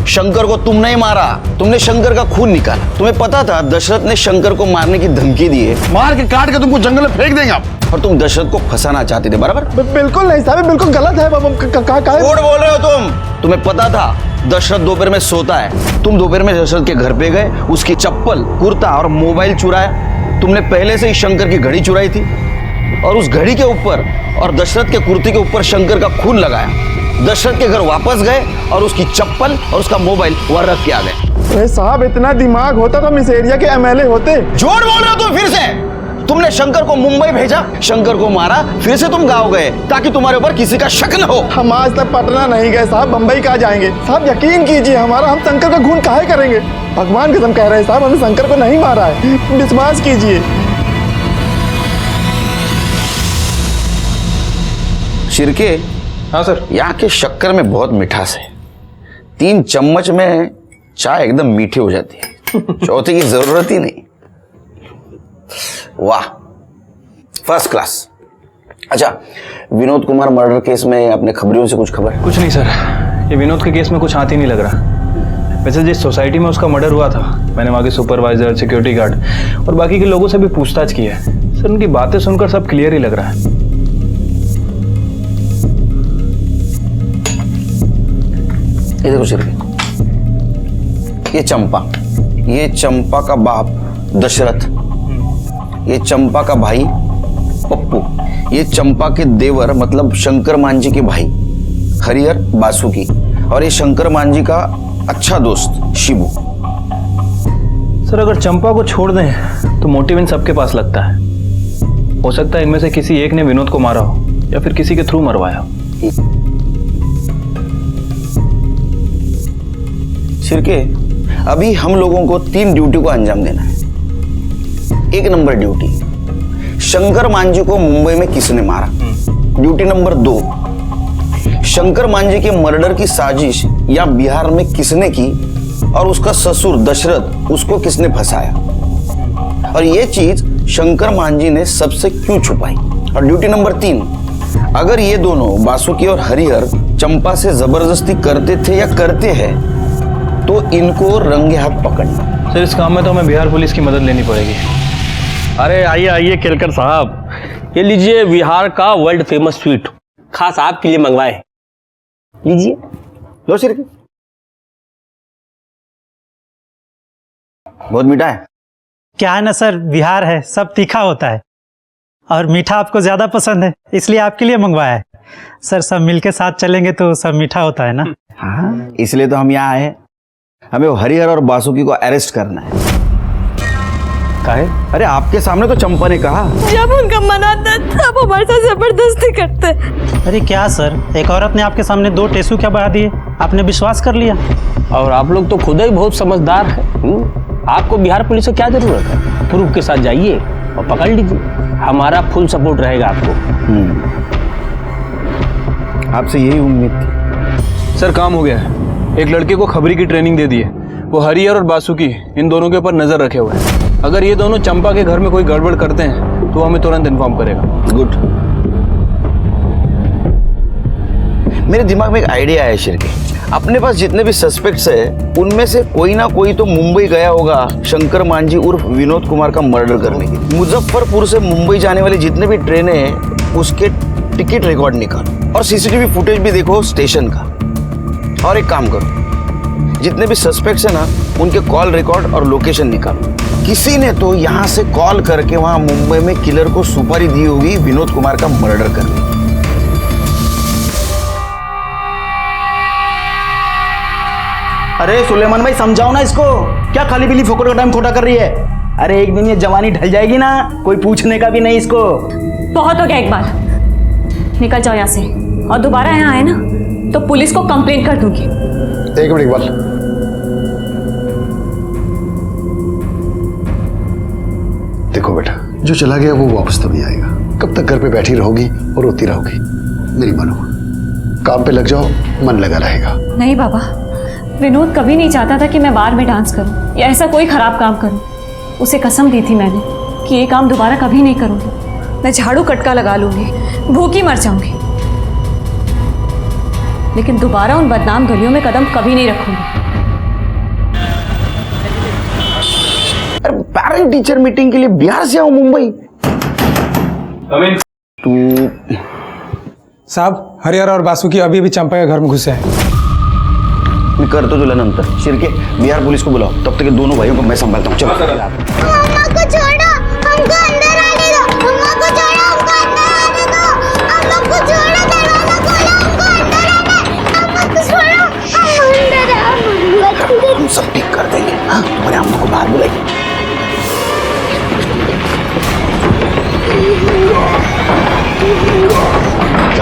शंकर को तुम नहीं मारा, तुमने शंकर का खून निकाला। तुम्हें पता था दशरथ ने शंकर को मारने की धमकी दी है, मार के काट के तुमको जंगल में फेंक देंगे आप। और तुम दशरथ को फंसाना चाहते थे, बराबर? बिल्कुल नहीं साहब, बिल्कुल गलत है। झूठ बोल रहे हो तुम। तुम्हें पता था दशरथ दोपहर में सोता है, तुम दोपहर में दशरथ के घर पे गए, उसकी चप्पल, कुर्ता और मोबाइल चुराया। तुमने पहले से ही शंकर की घड़ी चुराई थी और उस घड़ी के ऊपर और दशरथ के कुर्ते के ऊपर शंकर का खून लगाया। दशरथ के घर वापस गए और उसकी चप्पल और उसका मोबाइल वहां रख के आ गए। अरे साहब इतना दिमाग होता तो हम इस एरिया के एमएलए होते। झूठ बोल रहे हो तुम फिर से। तुमने शंकर को मुंबई भेजा, शंकर को मारा, फिर से तुम गाँव गए ताकि तुम्हारे ऊपर किसी का शक न हो। हम आज तक पटना नहीं गए साहब, बंबई कहाँ जाएंगे साहब? यकीन कीजिए हमारा, हम शंकर का खून काहे करेंगे? भगवान कसम कह रहे हैं साहब, हमने शंकर को नहीं मारा है, विश्वास कीजिए। शिरके, हाँ सर। यहाँ के शक्कर में बहुत मिठास है, 3 चम्मच में चाय एकदम मीठी हो जाती है, चौथे की जरूरत ही नहीं। वाह, फर्स्ट क्लास। अच्छा, विनोद कुमार मर्डर केस में अपने खबरियों से कुछ खबर है? कुछ नहीं सर, ये विनोद के केस में कुछ हाथ ही नहीं लग रहा। वैसे जिस सोसाइटी में उसका मर्डर हुआ था, मैंने वहाँ के सुपरवाइजर, सिक्योरिटी गार्ड और बाकी के लोगों से भी पूछताछ की है सर। उनकी बातें सुनकर सब क्लियर ही लग रहा है। ये देखो शिरके, ये चंपा का बाप दशरथ, ये चंपा का भाई पप्पू, ये चंपा के देवर मतलब शंकर मांझी के भाई हरिहर बासुकी, और ये शंकर मांझी का अच्छा दोस्त शिबू। सर अगर चंपा को छोड़ दें तो मोटिव इन सबके पास लगता है। हो सकता है इनमें से किसी एक ने विनोद को मारा हो या फिर किसी के थ्रू मरवाया हो। शिरके, अभी हम लोगों को 3 ड्यूटी को अंजाम देना है। 1 नंबर ड्यूटी, शंकर मांझी को मुंबई में किसने मारा। ड्यूटी नंबर 2, शंकर मांझी के मर्डर की साजिश या बिहार में किसने की और उसका ससुर दशरथ उसको किसने फंसाया, और ये चीज शंकर मांझी ने सबसे क्यों छुपाई। और ड्यूटी नंबर 3, अगर ये दोनों बासुकी और हरिहर चंपा से जबरदस्ती करते थे या करते हैं तो इनको रंगे हाथ पकड़ना। सर इस काम में तो हमें बिहार पुलिस की मदद लेनी पड़ेगी। अरे आइए आइए केलकर साहब, ये लीजिए बिहार का वर्ल्ड फेमस स्वीट, खास आपके लिए मंगवाए, लीजिए। लो सिर्फ, बहुत मीठा है। क्या है ना सर, बिहार है, सब तीखा होता है। और मीठा आपको ज़्यादा पसंद है, इसलिए आपके लिए मंगवाया है। सर सब मिलके साथ चलेंगे तो सब मीठा होता है ना। हाँ, इसलिए तो हम यहाँ आए हैं। हमें वो हरिहर और बासुकी को अरेस्ट करना है। काहे? अरे आपके सामने तो चंपा ने कहा। जब उनका मन आता है तब हमारे साथ जबरदस्ती करते हैं। अरे क्या सर, एक औरत ने आपके सामने 2 टेसू क्या बढ़ा दिए, आपने विश्वास कर लिया। और आप लोग तो खुद ही बहुत समझदार हैं। आपको बिहार पुलिस से क्या जरूरत है? प्रूफ के साथ जाइए और पकड़ लीजिए, हमारा फुल सपोर्ट रहेगा आपको। आपसे यही उम्मीद थी। सर काम हो गया है। एक लड़के को खबरी की ट्रेनिंग दे दी है। वो हरिहर और बासुकी इन दोनों के ऊपर नजर रखे हुए हैं। अगर ये दोनों चंपा के घर में कोई गड़बड़ करते हैं तो हमें तुरंत इन्फॉर्म करेगा। गुड। मेरे दिमाग में एक आइडिया है शिर्के। अपने पास जितने भी सस्पेक्ट्स है उनमें से कोई ना कोई तो मुंबई गया होगा शंकर मांझी उर्फ विनोद कुमार का मर्डर करने के। मुजफ्फरपुर से मुंबई जाने वाली जितने भी ट्रेनें हैं उसके टिकट रिकॉर्ड निकालो और सीसीटीवी फुटेज भी देखो स्टेशन का। और एक काम करो, जितने भी सस्पेक्ट्स हैं ना उनके कॉल रिकॉर्ड और लोकेशन निकालो। किसी ने तो यहाँ से कॉल करके वहां मुंबई में किलर को सुपारी दी होगी विनोद कुमार का मर्डर करने। अरे सुलेमान भाई समझाओ ना इसको, क्या खाली बिली फोकट का टाइम खोटा कर रही है। अरे एक दिन ये जवानी ढल जाएगी ना, कोई पूछने का भी नहीं इसको। बहुत हो गया, एक बार निकल जाओ यहाँ से। और दोबारा यहाँ आए ना तो पुलिस को कंप्लेंट कर दूंगी। एक मिनट इकबाल, देखो बेटा, जो चला गया वो वापस तो नहीं आएगा। कब तक घर पे बैठी रहोगी और रोती रहोगी? मेरी मानो, काम पे लग जाओ, मन लगा रहेगा। नहीं बाबा, विनोद कभी नहीं चाहता था कि मैं बार में डांस करूं या ऐसा कोई खराब काम करूं। उसे कसम दी थी मैंने कि ये काम दोबारा कभी नहीं करूंगी। मैं झाड़ू कटका लगा लूंगी, भूखी मर जाऊंगी, लेकिन दोबारा उन बदनाम गलियों में कदम कभी नहीं रखूंगी। अरे पेरेंट टीचर मीटिंग के लिए बिहार से आओ मुंबई। तू साहब, हरिहर और बासुकी अभी भी चंपा के घर में घुसे हैं। मैं कर तो तुला नंतर। शिर्के, बिहार पुलिस को बुलाओ, तब तक ये दोनों भाइयों को मैं संभालता हूँ। चलो। मम्मा को छोड़ो, हमको अंदर आने दो। मम्मा को छोड़ो, हमको अंदर आने दो। हम लोग को छोड़ो, दरवाजा खोलो, हमको अंदर आना है। मम्मा को छोड़ो, हम अंदर आ। हम सब ठीक कर देंगे। हाँ, तुम्हारे अम्मा को बाहर बुलाइए।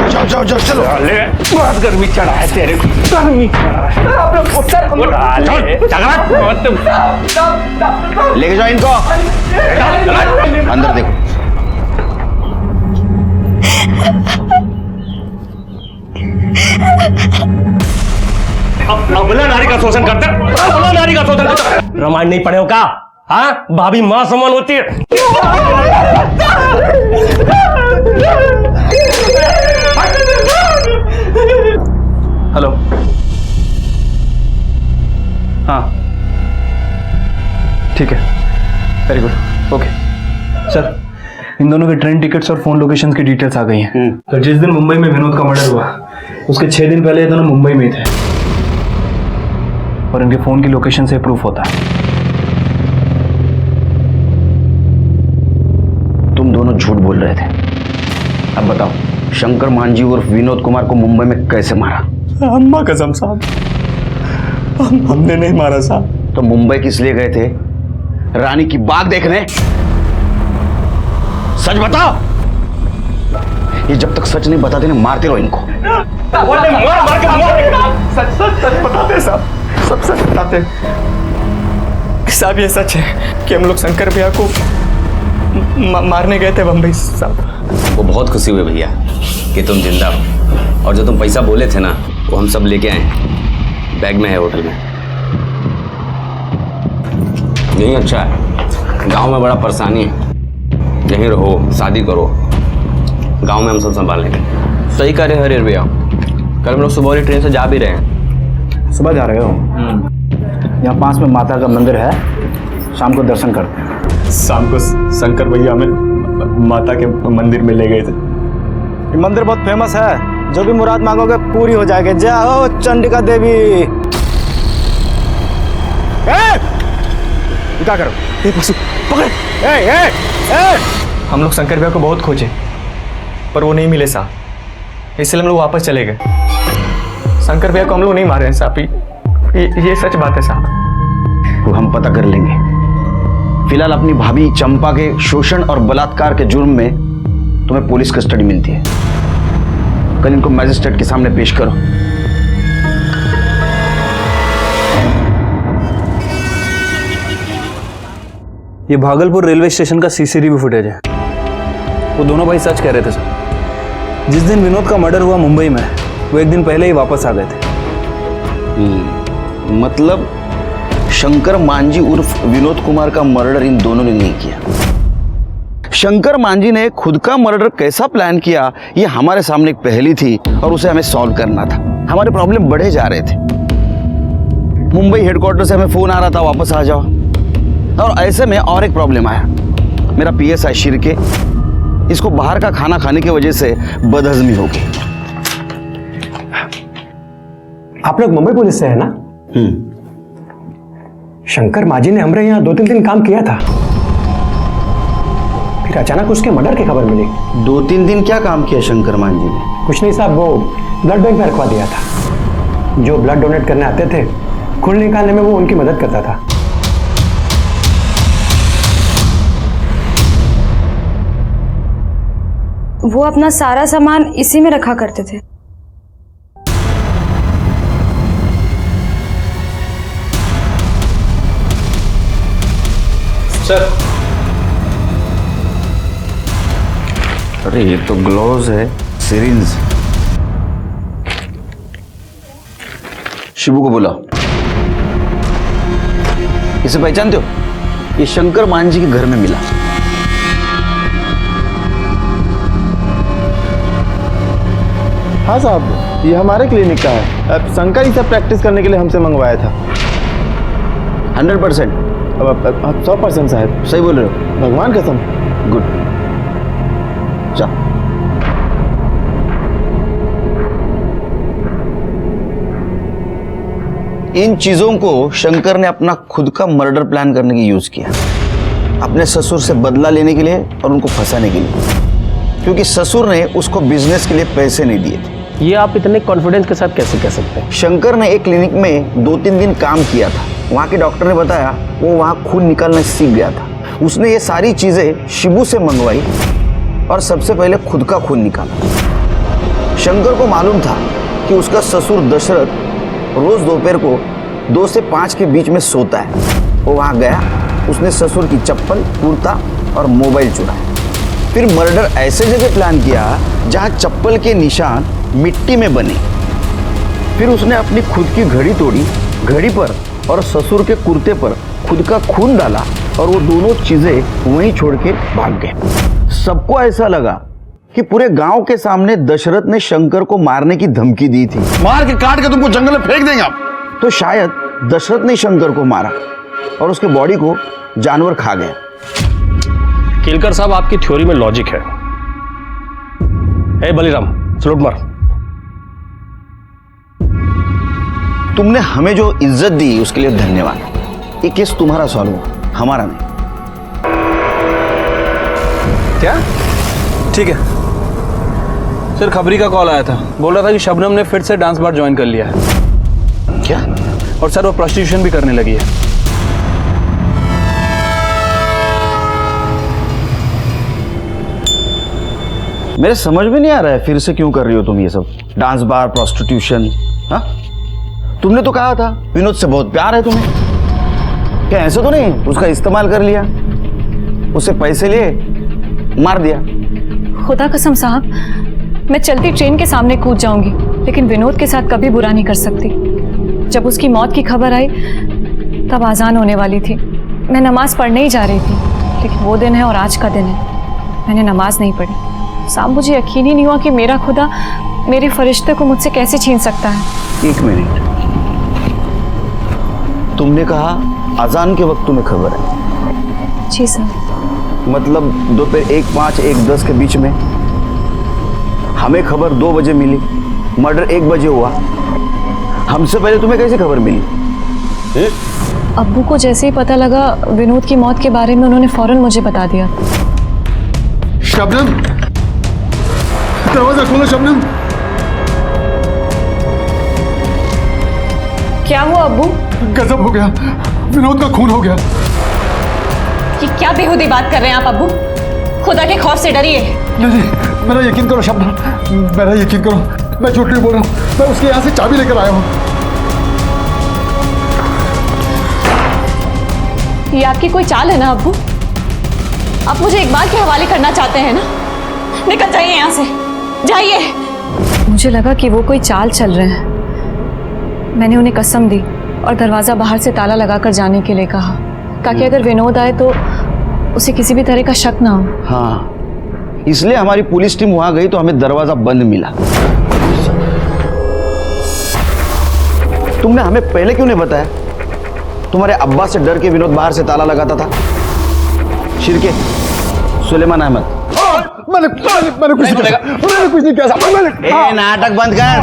जाओ जाओ जाओ चलो। बहुत गर्मी चढ़ा है तेरे को, गर्मी चढ़ा है। आप लोग लेके जाओ इनको अंदर। देखो अबला नारी का शोषण करते, अबला नारी का शोषण करते। रामायण नहीं पढ़े हो का? हाँ, भाभी माँ समान होती है। हेलो, हाँ ठीक है, वेरी गुड, ओके सर। इन दोनों के ट्रेन टिकट्स और फोन लोकेशन की डिटेल्स आ गई हैं। तो जिस दिन मुंबई में विनोद का मर्डर हुआ उसके 6 दिन पहले ये दोनों मुंबई में थे और इनके फोन की लोकेशन से प्रूफ होता है। तुम दोनों झूठ बोल रहे थे। अब बताओ, शंकर मांझी उर्फ विनोद कुमार को मुंबई में कैसे मारा? अम्मा कसम साहब, हमने नहीं मारा साहब। तो मुंबई किस लिए गए थे? रानी की बाग देखने? सच बताओ। ये जब तक सच नहीं बताते ना, मारते रहो इनको। सच बताते साहब, सब सच बताते साहब। ये सच है कि हम लोग शंकर भैया को मारने गए थे बम्बई साहब। वो बहुत खुशी हुई भैया कि तुम जिंदा हो, और जो तुम पैसा बोले थे ना वो हम सब लेके आए, बैग में है होटल में। यही अच्छा है, गांव में बड़ा परेशानी है। यहीं रहो, शादी करो, गांव में हम सब संभाल लेंगे। सही कह रहे हरिहर भैया, कल हम लोग सुबह वाली ट्रेन से जा भी रहे हैं। सुबह जा रहे हो? यहाँ पास में माता का मंदिर है, शाम को दर्शन करते हैं। शाम को शंकर भैया हमें माता के मंदिर में ले गए थे। ये मंदिर बहुत फेमस है, जो भी मुराद मांगोगे पूरी हो जाएगी। जय हो चंडिका देवी। क्या करो? ये पशु पकड़। हम लोग शंकर भैया को बहुत खोजे पर वो नहीं मिले साहब, इसलिए हम लोग वापस चले गए। शंकर भैया को हम लोग नहीं मारे हैं साहब, ये सच बात है साहब। वो हम पता कर लेंगे। फिलहाल अपनी भाभी चंपा के शोषण और बलात्कार के जुर्म में तुम्हें पुलिस कस्टडी मिलती है। कल इनको मैजिस्ट्रेट के सामने पेश करो। ये भागलपुर रेलवे स्टेशन का सीसीटीवी फुटेज है। वो दोनों भाई सच कह रहे थे सर। जिस दिन विनोद का मर्डर हुआ मुंबई में, वो एक दिन पहले ही वापस आ गए थे। मतलब शंकर मांझी उर्फ विनोद कुमार का मर्डर इन दोनों ने नहीं किया। शंकर मांझी ने खुद का मर्डर कैसा प्लान किया, ये हमारे सामने एक पहेली थी और उसे हमें सॉल्व करना था। हमारे प्रॉब्लम बढ़े जा रहे थे। मुंबई हेडक्वार्टर से हमें फोन आ रहा था वापस आ जाओ, और ऐसे में और एक प्रॉब्लम आया। मेरा PSI शिर्के, इसको बाहर का खाना खाने की वजह से बदहजमी हो गई। आप लोग मुंबई पुलिस से है ना? शंकर मांझी ने हमारे यहाँ 2-3 दिन काम किया था, फिर अचानक उसके मर्डर की खबर मिली। 2-3 दिन क्या काम किया शंकर मांझी ने? कुछ नहीं साहब, वो ब्लड बैंक में रखवा दिया था। जो ब्लड डोनेट करने आते थे, खून निकालने में वो उनकी मदद करता था। वो अपना सारा सामान इसी में रखा करते थे। सर, अरे ये तो ग्लोव्स है, सिरिंज। शिबू को बुलाओ। इसे पहचानते हो? ये शंकर मांझी के घर में मिला। हाँ साहब, ये हमारे क्लिनिक का है। अब शंकर ही सब प्रैक्टिस करने के लिए हमसे मंगवाया था। 100%? 100% साहब। सही बोल रहे हो? भगवान कसम। गुड, जा। इन चीजों को शंकर ने अपना खुद का मर्डर प्लान करने की यूज किया, अपने ससुर से बदला लेने के लिए और उनको फंसाने के लिए, क्योंकि ससुर ने उसको बिजनेस के लिए पैसे नहीं दिए थे। ये आप इतने कॉन्फिडेंस के साथ कैसे कह सकते हैं? शंकर ने एक क्लिनिक में 2-3 दिन काम किया था। वहाँ के डॉक्टर ने बताया वो वहाँ खून निकालना सीख गया था। उसने ये सारी चीजें शिबू से मंगवाई और सबसे पहले खुद का खून निकाला। शंकर को मालूम था कि उसका ससुर दशरथ रोज दोपहर को 2 से 5 के बीच में सोता है। वो वहाँ गया, उसने ससुर की चप्पल, कुर्ता और मोबाइल चुराया। फिर मर्डर ऐसे जगह प्लान किया जहाँ चप्पल के निशान मिट्टी में बने। फिर उसने अपनी खुद की घड़ी तोड़ी, घड़ी पर और ससुर के कुर्ते पर खुद का खून डाला और वो दोनों चीजें वहीं छोड़ के भाग गए। सबको ऐसा लगा कि पूरे गांव के सामने दशरथ ने शंकर को मारने की धमकी दी थी। मार के काट के तुमको जंगल में फेंक देंगे आप। तो शायद दशरथ ने शंकर को मारा और उसके बॉडी को जानवर खा गया। केलकर साहब, आपकी थ्योरी में लॉजिक है। ए बलिराम, सलूट मार। तुमने हमें जो इज्जत दी उसके लिए धन्यवाद। ये केस तुम्हारा सॉल्व हुआ, हमारा नहीं। क्या? ठीक है सर, खबरी का कॉल आया था। बोल रहा था कि शबनम ने फिर से डांस बार ज्वाइन कर लिया है। क्या? और सर वो प्रोस्टिट्यूशन भी करने लगी है। मेरे समझ में नहीं आ रहा है फिर से क्यों कर रही हो तुम ये सब, डांस बार, प्रोस्टिट्यूशन। हाँ, तुमने तो कहा था विनोद से बहुत प्यार है तुम्हें। क्या ऐसा तो नहीं उसका इस्तेमाल कर लिया, उससे पैसे लिए मार दिया? खुदा कसम साहब, मैं चलती ट्रेन के सामने कूद जाऊंगी, लेकिन विनोद के साथ कभी बुरा नहीं कर सकती। जब उसकी मौत की खबर आई तब आज़ान होने वाली थी। मैं नमाज पढ़ने ही जा रही थी, लेकिन वो दिन है और आज का दिन है, मैंने नमाज नहीं पढ़ी। साहब, मुझे यकीन ही नहीं हुआ कि मेरा खुदा मेरे फरिश्ते को मुझसे कैसे छीन सकता है। 1 मिनट, तुमने कहा अजान के वक्त तुम्हें खबर है? जी सर। मतलब दोपहर 1:05 1:10 के बीच में? हमें खबर 2 बजे मिली, मर्डर 1 बजे हुआ। हमसे पहले तुम्हें कैसे खबर मिली? अब्बू को जैसे ही पता लगा विनोद की मौत के बारे में, उन्होंने फौरन मुझे बता दिया। शबनम, दरवाजा खोलो शबनम। क्या हुआ अब्बू? गजब हो गया, विनोद का खून हो गया। ये क्या बेहुदी बात कर रहे हैं आप अब्बू? खुदा के खौफ से डरिए। नहीं, मेरा यकीन करो शबनम, मेरा यकीन करो, मैं झूठ नहीं बोल रहा हूँ। मैं उसके यहाँ से चाबी लेकर आया हूँ। ये आपकी कोई चाल है ना अब्बू? आप मुझे इकबाल के हवाले करना चाहते हैं ना? निकल जाइए यहाँ से, जाइए। मुझे लगा कि वो कोई चाल चल रहे हैं। मैंने उन्हें कसम दी और दरवाज़ा बाहर से ताला लगाकर जाने के लिए कहा, ताकि अगर विनोद आए तो उसे किसी भी तरह का शक ना हो। हाँ, इसलिए हमारी पुलिस टीम वहां गई तो हमें दरवाजा बंद मिला। तुमने हमें पहले क्यों नहीं बताया? तुम्हारे अब्बा से डर के विनोद बाहर से ताला लगाता था। शिरके, सुलेमान अहमद। मैंने कुछ नहीं किया। नाटक बंद कर,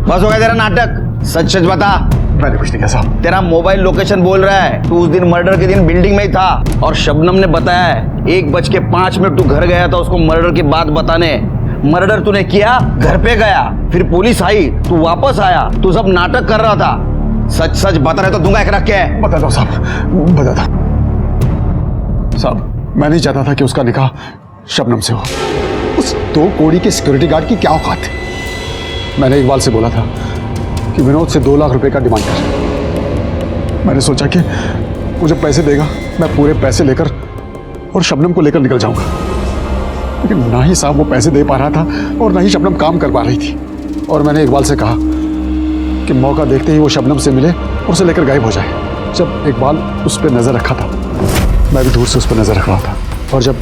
बस हो गया तेरा नाटक। सच सच बता। मैंने कुछ नहीं किया साहब। तेरा मोबाइल लोकेशन बोल रहा है तू उस दिन मर्डर के दिन बिल्डिंग में ही था, और शबनम ने बताया है 1:05 तू घर गया था उसको मर्डर की बात बताने। मर्डर तूने किया, घर पे गया, फिर पुलिस आई, तू वापस आया, तू सब नाटक कर रहा था। सच सच बता रहे तो दूंगा एक रख के। बता दो साहब, बता दो साहब। मैं नहीं चाहता था कि उसका निकाह शबनम से हो। उस 2 कौड़ी के सिक्योरिटी गार्ड की क्या औकात है। मैंने इकबाल से बोला था कि विनोद से 2 लाख रुपए का डिमांड कर। मैंने सोचा कि मुझे पैसे देगा, मैं पूरे पैसे लेकर और शबनम को लेकर निकल जाऊंगा। लेकिन ना ही साहब वो पैसे दे पा रहा था और ना ही शबनम काम कर पा रही थी। और मैंने इकबाल से कहा कि मौका देखते ही वो शबनम से मिले और उसे लेकर गायब हो जाए। जब इकबाल उस पर नजर रखा था, मैं भी दूर से उस पर नजर रख रहा था। और जब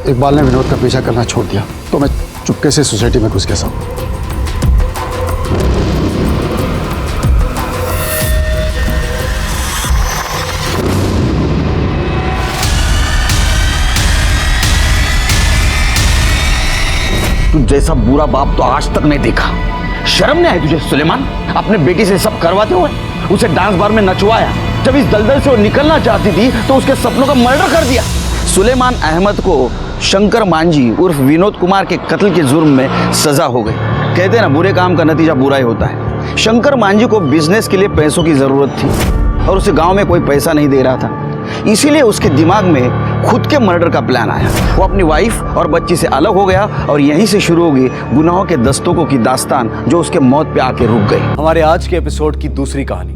इकबाल ने विनोद का पीछा करना छोड़ दिया तो मैं चुपके से सोसाइटी में घुस गया साहब। तू जैसा बुरा बाप तो आज तक नहीं देखा। शर्म नहीं आई तुझे सुलेमान? अपने बेटी से सब करवाते हुए उसे डांस बार में नचवाया। जब इस दलदल से वो निकलना चाहती थी तो उसके सपनों का मर्डर कर दिया। सुलेमान अहमद को शंकर मांझी उर्फ विनोद कुमार के कत्ल के जुर्म में सजा हो गई। कहते हैं ना, बुरे काम का नतीजा बुरा ही होता है। शंकर मांझी को बिजनेस के लिए पैसों की जरूरत थी और उसे गांव में कोई पैसा नहीं दे रहा था, इसीलिए उसके दिमाग में खुद के मर्डर का प्लान आया। वो अपनी वाइफ और बच्ची से अलग हो गया और यहीं से शुरू हो गई गुनाहों के दस्तकों की दास्तान, जो उसके मौत पे आके रुक गई। हमारे आज के एपिसोड की दूसरी कहानी।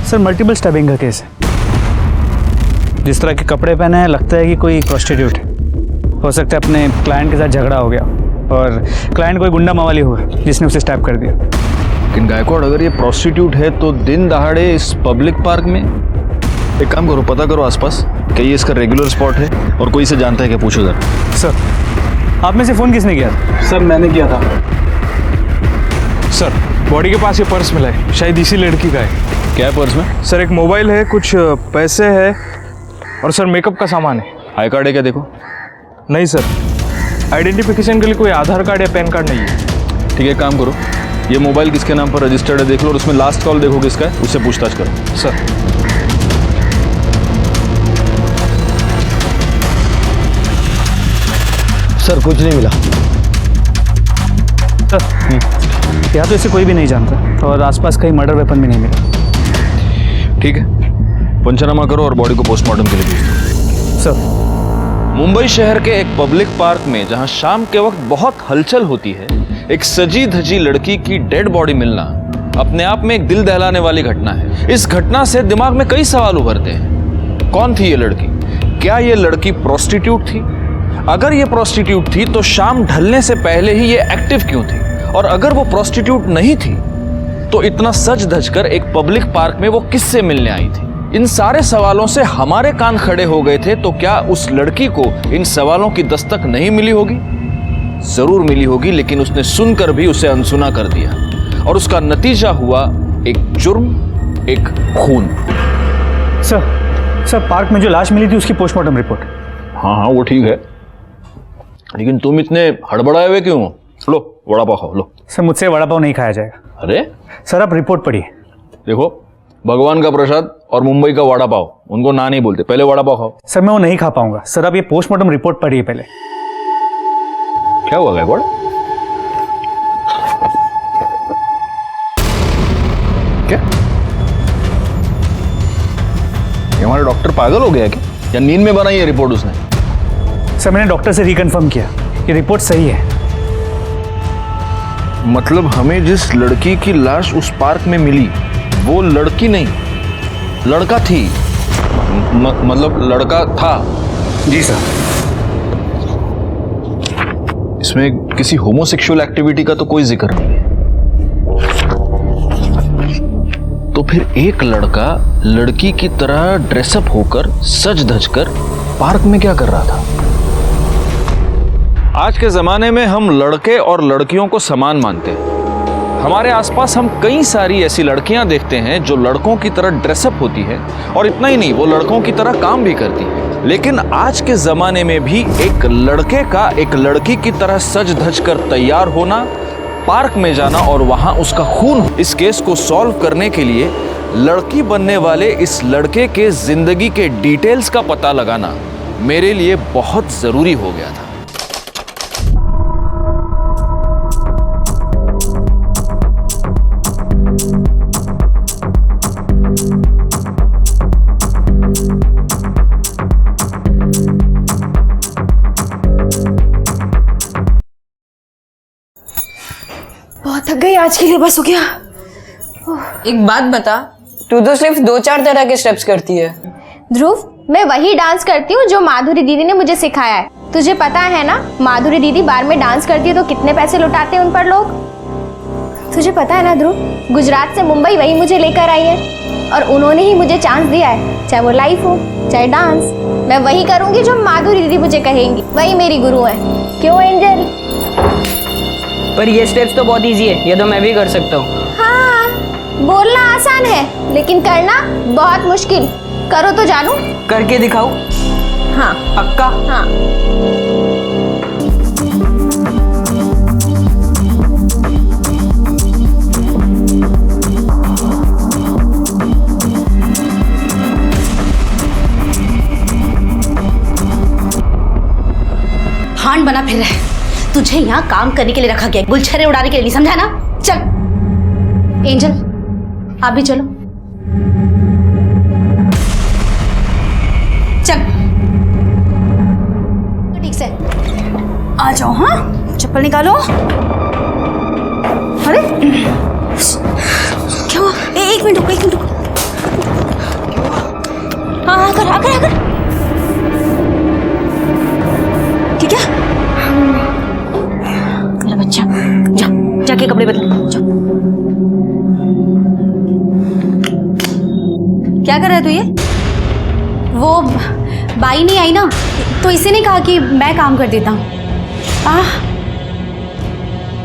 सर मल्टीपल स्टैबिंग का केस है। जिस तरह के कपड़े पहने हैं लगता है कि कोई प्रोस्टिट्यूट है। हो सकता है अपने क्लाइंट के साथ झगड़ा हो गया और क्लाइंट कोई गुंडा मवाली हुआ जिसने उसे स्टैब कर दिया। लेकिन गायकवाड़, अगर ये प्रोस्टिट्यूट है तो दिन दहाड़े इस पब्लिक पार्क में? एक काम करो, पता करो आसपास क्या ये इसका रेगुलर स्पॉट है और कोई इसे जानता है क्या, पूछो जरा। सर आप में से फ़ोन किसने किया था? सर मैंने किया था। सर बॉडी के पास ये पर्स मिला है, शायद इसी लड़की का है। क्या है पर्स में? सर एक मोबाइल है, कुछ पैसे है और सर मेकअप का सामान है। आई कार्ड है क्या? देखो। नहीं सर, आइडेंटिफिकेशन के लिए कोई आधार कार्ड या पैन कार्ड नहीं है। ठीक है, काम करो, ये मोबाइल किसके नाम पर रजिस्टर्ड है देख लो और उसमें लास्ट कॉल देखो किसका है, उससे पूछताछ करो। सर सर कुछ नहीं मिला। सर यहाँ तो इसे कोई भी नहीं जानता और आसपास कहीं मर्डर वेपन भी नहीं मिला। ठीक है, पंचनामा करो और बॉडी को पोस्टमार्टम के लिए भेज दो। सर मुंबई शहर के एक पब्लिक पार्क में जहां शाम के वक्त बहुत हलचल होती है, एक सजी धजी लड़की की डेड बॉडी मिलना अपने आप में एक दिल दहलाने वाली घटना है। इस घटना से दिमाग में कई सवाल उभरते हैं। कौन थी ये लड़की? क्या ये लड़की प्रोस्टिट्यूट थी? अगर ये प्रोस्टिट्यूट थी तो शाम ढलने से पहले ही ये एक्टिव क्यों थी? और अगर वो प्रोस्टिट्यूट नहीं थी तो इतना सज धज कर एक पब्लिक पार्क में वो किससे मिलने आई थी? इन सारे सवालों से हमारे कान खड़े हो गए थे। तो क्या उस लड़की को इन सवालों की दस्तक नहीं मिली होगी? जरूर मिली होगी, लेकिन उसने सुनकर भी उसे अनसुना कर दिया। और उसका नतीजा हुआ एक जुर्म, एक खून। सर पार्क में जो लाश मिली थी उसकी पोस्टमार्टम रिपोर्ट। हाँ वो ठीक है, लेकिन तुम इतने हड़बड़ाए हुए क्यों? लो वड़ा पाव खाओ, लो। सर मुझसे वड़ा पाव नहीं खाया जाएगा। अरे सर आप रिपोर्ट पढ़िए। देखो, भगवान का प्रसाद और मुंबई का वड़ा पाव, उनको ना नहीं बोलते, पहले वड़ा पाव खाओ। सर मैं वो नहीं खा पाऊंगा। सर आप ये पोस्टमार्टम रिपोर्ट पढ़िए पहले। क्या हुआ गायकवाड़? क्या ये हमारा डॉक्टर पागल हो गया क्या, या नींद में बनाई है रिपोर्ट उसने? सर मैंने डॉक्टर से रिकन्फर्म किया कि रिपोर्ट सही है। मतलब हमें जिस लड़की की लाश उस पार्क में मिली वो लड़की नहीं, लड़का थी। मतलब लड़का था? जी सर। इसमें किसी होमोसेक्सुअल एक्टिविटी का तो कोई जिक्र नहीं है। तो फिर एक लड़का लड़की की तरह ड्रेसअप होकर सज धज कर पार्क में क्या कर रहा था? आज के जमाने में हम लड़के और लड़कियों को समान मानते हैं। हमारे आसपास हम कई सारी ऐसी लड़कियां देखते हैं जो लड़कों की तरह ड्रेसअप होती है, और इतना ही नहीं, वो लड़कों की तरह काम भी करती है। लेकिन आज के जमाने में भी एक लड़के का एक लड़की की तरह सज धज कर तैयार होना, पार्क में जाना और वहां उसका खून, इस केस को सॉल्व करने के लिए लड़की बनने वाले इस लड़के के जिंदगी के डिटेल्स का पता लगाना मेरे लिए बहुत जरूरी हो गया था। बहुत थक गई आज के लिए, बस हो गया। एक बात बता, तू तो सिर्फ 2-4 तरह के स्टेप्स करती है। ध्रुव, मैं वही डांस करती हूँ जो माधुरी दीदी ने मुझे सिखाया है। तुझे पता है ना, माधुरी दीदी बार में डांस करती है तो कितने पैसे लुटाते हैं उन पर लोग। तुझे पता है ना ध्रुव, गुजरात से मुंबई वही मुझे लेकर आई है और उन्होंने ही मुझे चांस दिया है, चाहे वो लाइफ हो चाहे डांस। मैं वही करूंगी जो माधुरी दीदी मुझे कहेंगी, वही मेरी गुरु है। क्यों एंजल? पर ये स्टेप्स तो बहुत इजी है, ये तो मैं भी कर सकता हूँ। हाँ, बोलना आसान है लेकिन करना बहुत मुश्किल। करो तो जानू। करके दिखाओ। हाँ पक्का? हाँ। भांड बना फिर रहा है। तुझे यहाँ काम करने के लिए रखा गया, गुलछरे उड़ाने के लिए नहीं, समझा ना? चल एंजल, आप भी चलो। चल ठीक से आ जाओ। हाँ चप्पल निकालो। अरे क्या हुआ? एक मिनट रुको, एक मिनट रुको। हाँ आकर आकर आकर। ठीक है मेरा बच्चा, जा जाके कपड़े बदल। जाओ। क्या कर रहा है तू? ये वो बाई नहीं आई ना, तो इसे नहीं कहा कि मैं काम कर देता हूँ।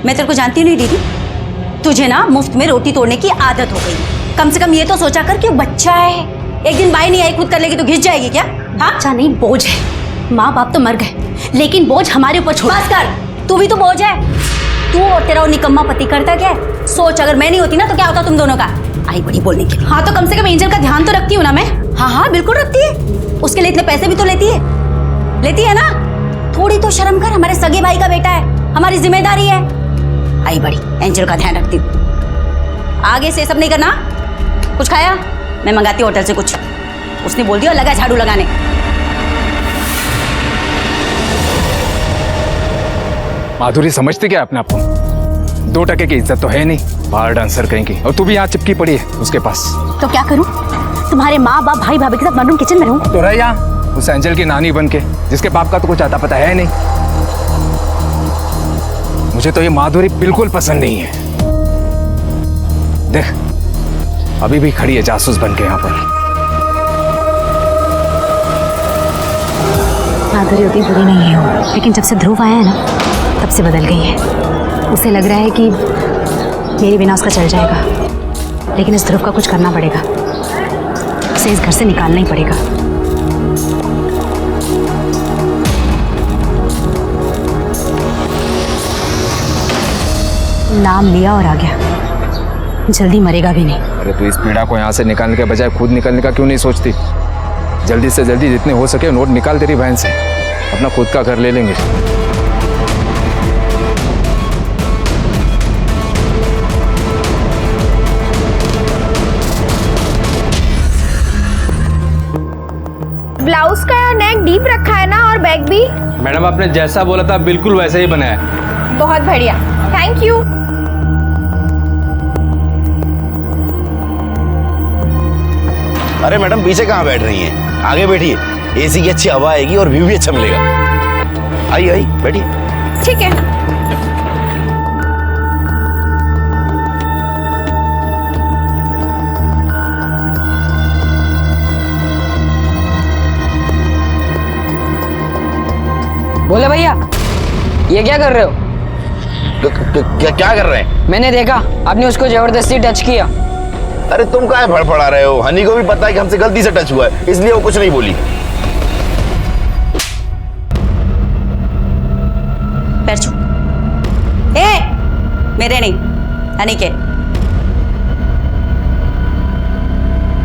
मैं तेरे को जानती नहीं दीदी, तुझे ना मुफ्त में रोटी तोड़ने की आदत हो गई। कम से कम ये तो सोचा कर कि बच्चा है, एक दिन बाई नहीं आई खुद कर लेगी तो घिस जाएगी क्या? हाँ अच्छा नहीं, बोझ है। माँ बाप तो मर गए लेकिन बोझ हमारे ऊपर छोड़। बस कर, तू भी तो बोझ है। तू और तेरा वो निकम्मा पति करता क्या है? सोच, अगर मैं नहीं होती ना तो क्या होता तुम दोनों का? आई बड़ी बोलने के लिए। हाँ तो कम से कम एंजल का ध्यान तो रखती हूँ ना मैं। हाँ हाँ बिल्कुल रखती है, उसके लिए इतने पैसे भी तो लेती है ना? थोड़ी तो शर्म कर, हमारे सगे भाई का बेटा है, हमारी जिम्मेदारी है। आई बड़ी एंजल का ध्यान रखती हूँ। आगे से सब नहीं करना। कुछ खाया? मैं मंगाती हूँ होटल से कुछ। उसने बोल दिया लगा झाड़ू लगाने। माधुरी समझती क्या अपने आप को? 2% की इज्जत तो है नहीं, बाहर डांसर कहेंगी, और तू भी यहाँ चिपकी पड़ी है उसके पास। तो क्या करूं? तुम्हारे माँ बाप भाई भाभी के साथ मॉडर्न किचन में रहूं? तो रह यहाँ उस एंजल की नानी बन के, जिसके बाप का तो कुछ आता पता है नहीं। मुझे तो ये माधुरी बिल्कुल पसंद नहीं है। देख अभी भी खड़ी है जासूस बन के यहाँ पर। माधुरी उतनी बुरी नहीं है वो, लेकिन जब से ध्रुव आया है ना तब से बदल गई है। उसे लग रहा है कि मेरे बिना उसका चल जाएगा, लेकिन इस ध्रुव का कुछ करना पड़ेगा। उसे इस घर से निकालना ही पड़ेगा। नाम लिया और आ गया, जल्दी मरेगा भी नहीं। अरे तू इस पीड़ा को यहाँ से निकालने के बजाय खुद निकलने का क्यों नहीं सोचती? जल्दी से जल्दी जितने हो सके नोट निकाल तेरी बहन से, अपना खुद का घर ले लेंगे। ब्लाउज का नेक डीप रखा है ना, और बैग भी? मैडम आपने जैसा बोला था बिल्कुल वैसा ही बनाया है। बहुत बढ़िया, थैंक यू। अरे मैडम पीछे कहाँ बैठ रही हैं? आगे बैठिए, एसी की अच्छी हवा आएगी और व्यू भी अच्छा मिलेगा। आइए आइए बैठिए। ठीक है। बोले भैया, ये क्या कर रहे हो? क्या कर रहे हैं? मैंने देखा आपने उसको जबरदस्ती टच किया। अरे तुम काहे फड़फड़ा रहे हो? हनी को भी पता है कि हमसे गलती से टच हुआ है, इसलिए वो कुछ नहीं बोली। पैर छू। मेरे नहीं, हनी के।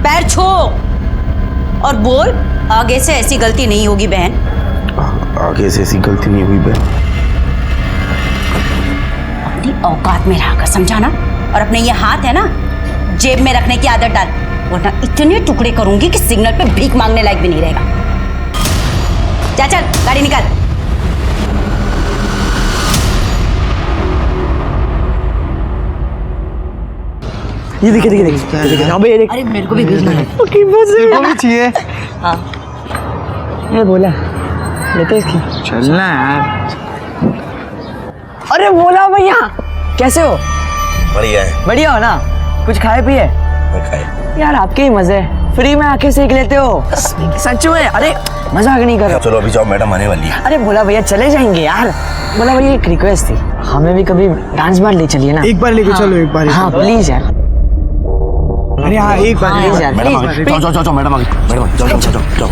पैर छू और बोल, आगे से ऐसी गलती नहीं होगी बहन। आगे से ऐसी गलती नहीं हुई बहन। अपनी औकात में रहकर समझाना, और अपने ये हाथ है ना जेब में रखने की आदत डाल, वरना इतने टुकड़े करूंगी कि सिग्नल पे भीख मांगने लायक भी नहीं रहेगा। चल चल गाड़ी निकाल। ये देखिए देखिए देखिए, हाँ भैया अरे मेरे को भी भेजना है। भी चाहिए। हाँ मैं बोला लेते इसकी। चलना यार। अरे बोला भैया, कैसे हो? बढ़िया है। बढ़िया हो ना? कुछ खाए पिए? यार आपके ही मजे, फ्री में आके सीख लेते हो। सच में? अरे मजाक नहीं कर रहा। चलो अभी जाओ, मैडम आने वाली है। अरे बोला भैया चले जाएंगे यार। बोला भैया एक रिक्वेस्ट थी, हमें भी कभी डांस बार ले चलिए ना। एक बार लेके चलो, एक बार। हाँ प्लीज यार। अरे हाँ एक बार। प्लीज यार, मैडम आ गई। जाओ जाओ जाओ मैडम आ गई। मैडम जाओ जाओ जाओ जाओ।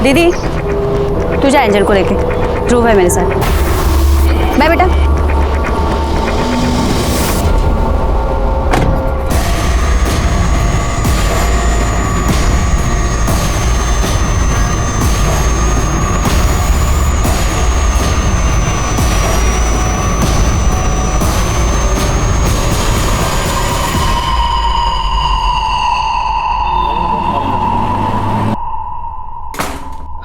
दीदी तू जा एंजल को लेके, ध्रुव है मेरे साथ। बाय बेटा।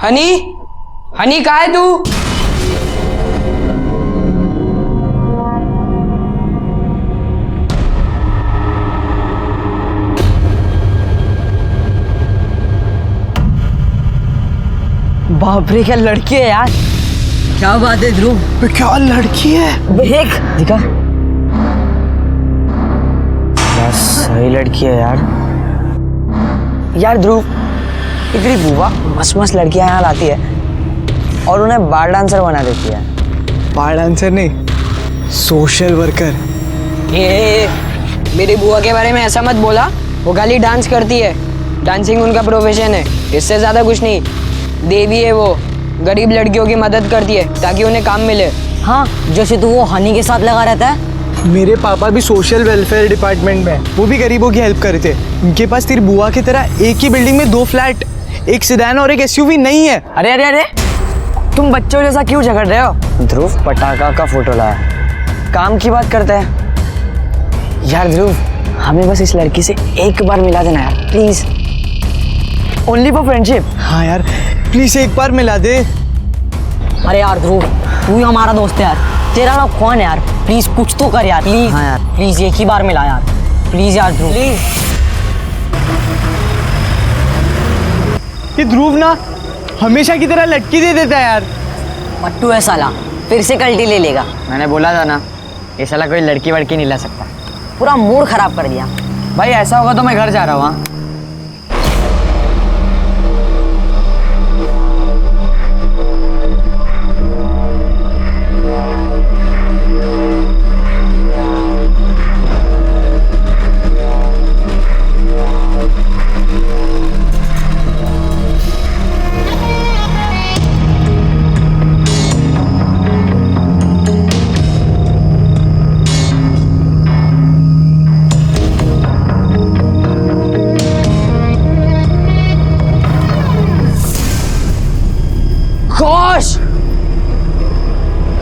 हनी, हनी कहाँ है तू? बाप रे क्या लड़की है यार। क्या बात है ध्रुव? क्या लड़की है? देख दिखा। यार सही लड़की है यार। यार ध्रुव, इतनी बुआ मस्त मस्त लड़कियां यहाँ लाती है और उन्हें बार डांसर बना देती है। बार डांसर नहीं, सोशल वर्कर। ये मेरी बुआ के बारे में ऐसा मत बोला, वो खाली डांस करती है, डांसिंग उनका प्रोफेशन है, इससे ज्यादा कुछ नहीं। देवी है वो, गरीब लड़कियों की मदद करती है ताकि उन्हें काम मिले। हाँ जैसे तू वो हनी के साथ लगा रहता है। मेरे पापा भी सोशल वेलफेयर डिपार्टमेंट में, वो भी गरीबों की हेल्प करते हैं। उनके पास तेरी बुआ की तरह एक ही बिल्डिंग में 2 फ्लैट, एक सेडान और एक एसयूवी नहीं है। अरे अरे अरे तुम बच्चों जैसा क्यों झगड़ रहे हो? ध्रुव पटाखा का फोटो लाया, काम की बात करते हैं। यार ध्रुव, हमें बस इस लड़की से एक बार मिला देना यार प्लीज, ओनली फॉर फ्रेंडशिप। हाँ यार प्लीज एक बार मिला दे। अरे यार ध्रुव, तू ही हमारा दोस्त है यार, तेरा नाम कौन है यार? प्लीज कुछ तो कर यार, प्लीज। हाँ यार प्लीज एक ही बार मिला यार, प्लीज यार ध्रुव प्लीज। ये ध्रुव ना हमेशा की तरह लटकी दे देता है यार। पट्टू है साला, फिर से कल्टी ले लेगा। मैंने बोला था ना, ये साला कोई लड़की वड़की नहीं ला सकता। पूरा मूड खराब कर दिया। भाई ऐसा होगा तो मैं घर जा रहा हूँ।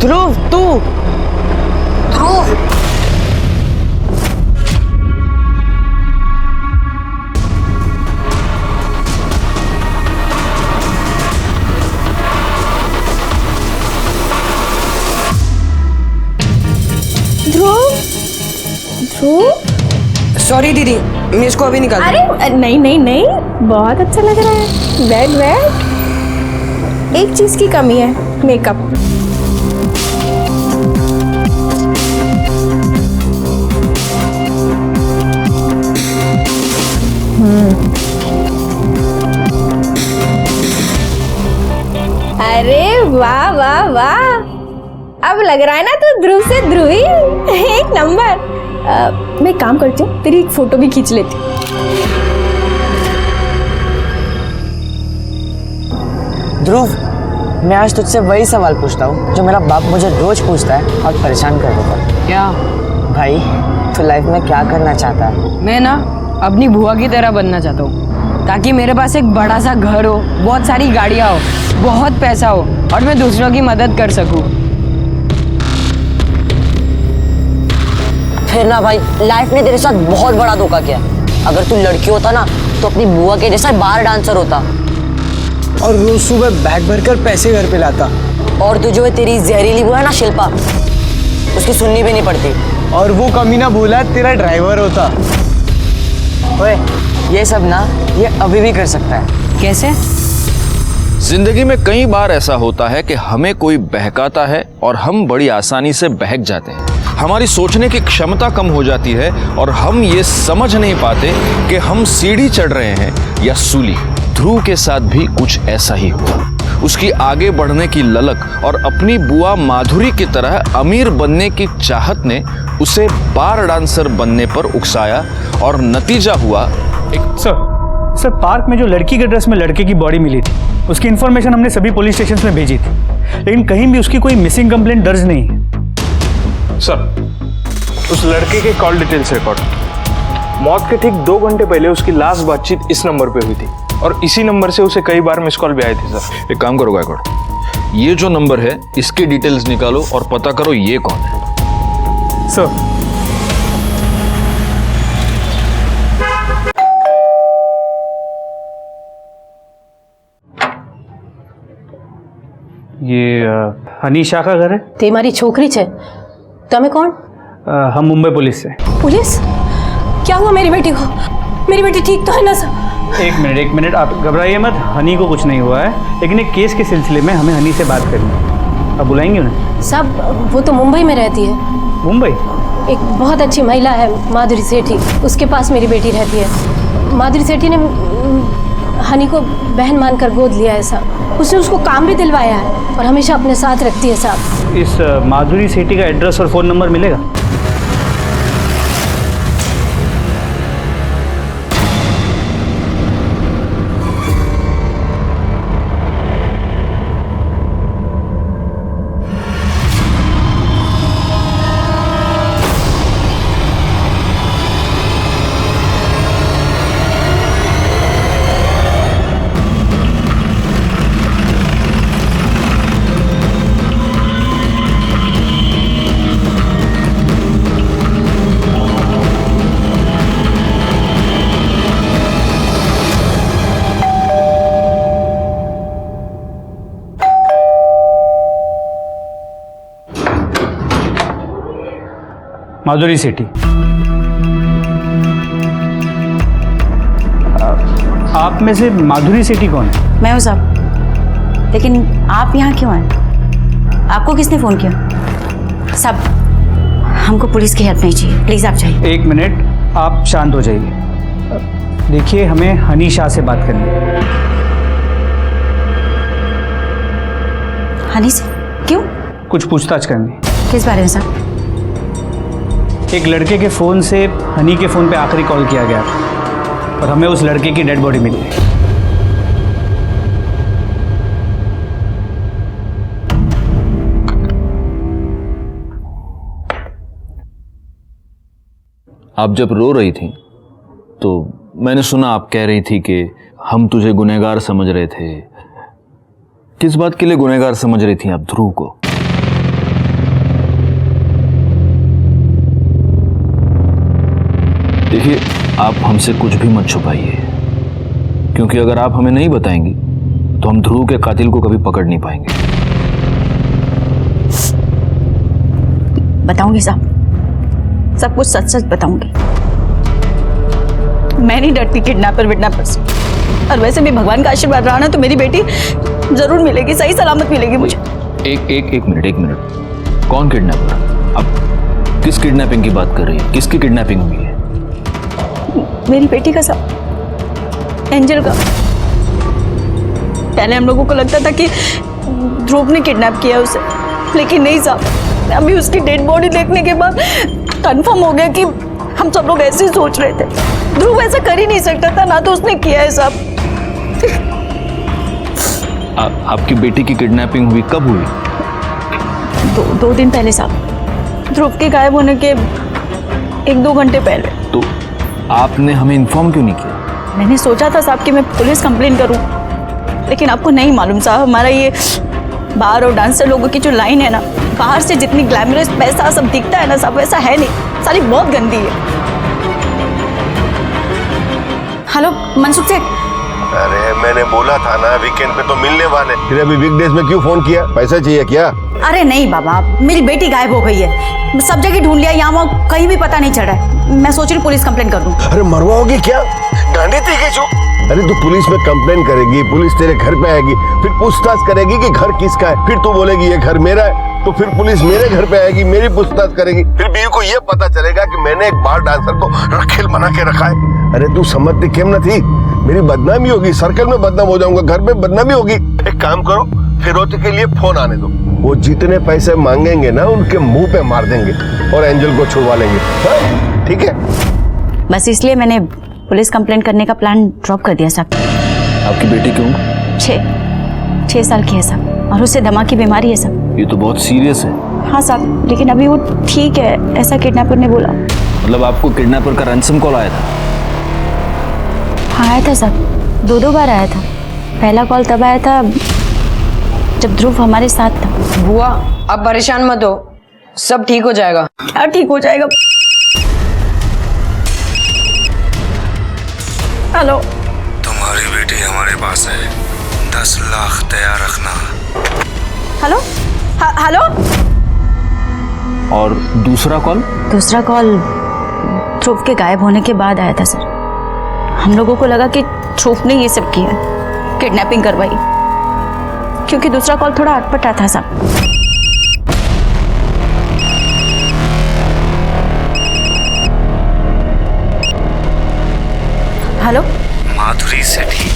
ध्रुव तू ध्रुव ध्रुव सॉरी दीदी, मैं इसको अभी निकाल। अरे नहीं नहीं नहीं, बहुत अच्छा लग रहा है। बैठ बैठ। एक चीज की कमी है, मेकअप। अरे वाह वाह वाह, अब लग रहा है ना तू ध्रुव से ध्रुवी। एक नंबर। मैं एक काम करती हूँ, तेरी एक फोटो भी खींच लेती हूँ। ध्रुव, मैं आज तुझसे वही सवाल पूछता हूँ जो मेरा बाप मुझे रोज पूछता है और परेशान कर देता है। क्या भाई, तू लाइफ में क्या करना चाहता है? मैं ना अपनी बुआ की तरह बनना चाहता हूँ, ताकि मेरे पास एक बड़ा सा घर हो, बहुत सारी गाड़ियाँ हो, बहुत पैसा हो और मैं दूसरों की मदद कर सकूँ। फिर ना भाई, लाइफ ने तेरे साथ बहुत बड़ा धोखा किया। अगर तू लड़की होता ना तो अपनी बुआ के जैसा बार डांसर होता और रोज सुबह बैग भरकर पैसे घर पे लाता। और तू जो है तेरी जहरीली बुआ है ना शिल्पा, उसकी सुननी भी नहीं पड़ती। और वो कमीना भूला तेरा ड्राइवर होता। ओए, ये सब ना ये अभी भी कर सकता है। कैसे? जिंदगी में कई बार ऐसा होता है कि हमें कोई बहकाता है और हम बड़ी आसानी से बहक जाते हैं। हमारी सोचने की क्षमता कम हो जाती है और हम ये समझ नहीं पाते कि हम सीढ़ी चढ़ रहे हैं या सूली। ध्रुव के साथ भी कुछ ऐसा ही हुआ। उसकी आगे बढ़ने की ललक और अपनी बुआ माधुरी की तरह अमीर बनने की चाहत ने उसे बार डांसर बनने पर उकसाया और नतीजा हुआ एक। सर, पार्क में जो लड़की के ड्रेस में लड़के की बॉडी मिली थी, उसकी इन्फॉर्मेशन हमने सभी पुलिस स्टेशन में भेजी थी, लेकिन कहीं भी उसकी कोई मिसिंग कंप्लेंट दर्ज नहीं है। सर, उस लड़के के कॉल डिटेल्स रिकॉर्ड, मौत के ठीक 2 घंटे पहले उसकी लास्ट बातचीत इस नंबर पे हुई थी और इसी नंबर से उसे कई बार मिस कॉल भी आए थे। सर, एक काम करो गायकवाड़, ये जो नंबर है इसके डिटेल्स निकालो और पता करो ये कौन है। सर, ये हनी शाह का घर है। ते मारी छोकरी छे, तमे कौन? हम मुंबई पुलिस से। पुलिस? क्या हुआ मेरी बेटी को? मेरी बेटी ठीक तो है ना सर? एक मिनट, आप घबराइए मत, हनी को कुछ नहीं हुआ है, लेकिन एक केस के सिलसिले में हमें हनी से बात करनी है। आप बुलाएंगे उन्हें? सब, वो तो मुंबई में रहती है। मुंबई? एक बहुत अच्छी महिला है माधुरी सेठी, उसके पास मेरी बेटी रहती है। माधुरी सेठी ने हनी को बहन मानकर गोद लिया है साहब। उसने उसको काम भी दिलवाया है और हमेशा अपने साथ रखती है साहब। इस माधुरी सेठी का एड्रेस और फ़ोन नंबर मिलेगा? माधुरी सेठी, आप में से माधुरी सेठी कौन है? मैं हूँ साहब, लेकिन आप यहाँ क्यों आए? आपको किसने फ़ोन किया? साहब, हमको पुलिस की हेल्प नहीं चाहिए, प्लीज़ आप जाइए। एक मिनट, आप शांत हो जाइए। देखिए, हमें हनी शाह से बात करनी है। हनी से? क्यों? कुछ पूछताछ करनी। किस बारे में साहब? एक लड़के के फ़ोन से हनी के फ़ोन पे आखिरी कॉल किया गया था और हमें उस लड़के की डेड बॉडी मिली। आप जब रो रही थी तो मैंने सुना आप कह रही थी कि हम तुझे गुनहगार समझ रहे थे। किस बात के लिए गुनहगार समझ रही थी आप ध्रुव को? देखिए, आप हमसे कुछ भी मत छुपाइए, क्योंकि अगर आप हमें नहीं बताएंगी तो हम ध्रुव के कातिल को कभी पकड़ नहीं पाएंगे। बताऊंगी साहब, सब कुछ सच सच बताऊंगी। मैं नहीं डरती किडनैपर विडनैपर से, और वैसे भी भगवान का आशीर्वाद रहा ना तो मेरी बेटी जरूर मिलेगी, सही सलामत मिलेगी मुझे। एक मिनट। कौन किडनैपर? अब किस किडनैपिंग की बात कर रही है? किसकी किडनैपिंग हुई है? मेरी बेटी का साहब, एंजल का। पहले हम लोगों को लगता था कि ध्रुव ने किडनैप किया उसे, लेकिन नहीं साहब, अभी उसकी डेड बॉडी देखने के बाद कंफर्म हो गया कि हम सब लोग ऐसे ही सोच रहे थे। ध्रुव ऐसा कर ही नहीं सकता था, ना तो उसने किया है साहब। आपकी बेटी की किडनैपिंग हुई कब हुई? दो दिन पहले साहब, ध्रुव के गायब होने के 1-2 घंटे पहले। तो आपने हमें इन्फॉर्म क्यों नहीं किया? मैंने सोचा था साहब कि मैं पुलिस कंप्लेन करूं, लेकिन आपको नहीं मालूम साहब, हमारा ये बार और डांसर लोगों की जो लाइन है ना, बाहर से जितनी ग्लैमरस पैसा सब दिखता है ना साहब, वैसा है नहीं, सारी बहुत गंदी है। हेलो मनसुख सेठ। अरे मैंने बोला था ना वीकेंड पे तो मिलने वाले, फिर अभी वीकडेज में क्यों फोन किया? पैसा चाहिए क्या? अरे नहीं बाबा, मेरी बेटी गायब हो गई है, सब जगह ढूंढ लिया, यहाँ वहाँ कहीं भी पता नहीं चल रहा है। मैं सोच रही हूँ पुलिस कंप्लेन कर दूँ। अरे मरवाओगी क्या? डांडे थी के जो? अरे तू पुलिस में कंप्लेन करेगी, पुलिस तेरे घर पे आएगी, फिर पूछताछ करेगी कि घर किसका है, फिर तू बोलेगी ये घर मेरा है, तो फिर पुलिस मेरे घर पे आएगी, मेरी पूछताछ करेगी, फिर बीवी को ये पता चलेगा कि मैंने एक बार डांसर को रखेल बना के रखा है। अरे तू समझती क्यों न थी? मेरी बदनामी होगी, सर्कल में बदनाम हो जाऊंगा, घर में बदनामी होगी। एक काम करो, फिरोती के लिए फोन आने दो, वो जितने पैसे मांगेंगे ना उनके मुंह पे मार देंगे और एंजल को छुड़वा लेंगे। हाँ? ठीक है? बस इसलिए मैंने पुलिस कंप्लेन करने का प्लान ड्रॉप कर दिया साहब। आपकी बेटी क्यों? 6 साल की है साहब, और उससे दमा की बीमारी है साहब। ये तो बहुत सीरियस है। हाँ साहब, लेकिन अभी वो ठीक है, ऐसा किडनैपर ने बोला। मतलब आपको किडनैपर का रैंसम कॉल आया था? हाँ आया था साहब, 2 बार आया था। पहला कॉल तब आया था जब ध्रुव हमारे साथ था। बुआ आप परेशान मत हो, सब ठीक हो जाएगा। क्या ठीक हो जाएगा? हेलो, तुम्हारी बेटी हमारे पास है, 10 लाख तैयार रखना। Hello hello. और दूसरा कॉल? दूसरा कॉल ध्रुव के गायब होने के बाद आया था सर। हम लोगों को लगा कि ध्रुव ने ये सब किया, किडनैपिंग करवाई, क्योंकि दूसरा कॉल थोड़ा अटपटा था साहब। हेलो माधुरी सेठी,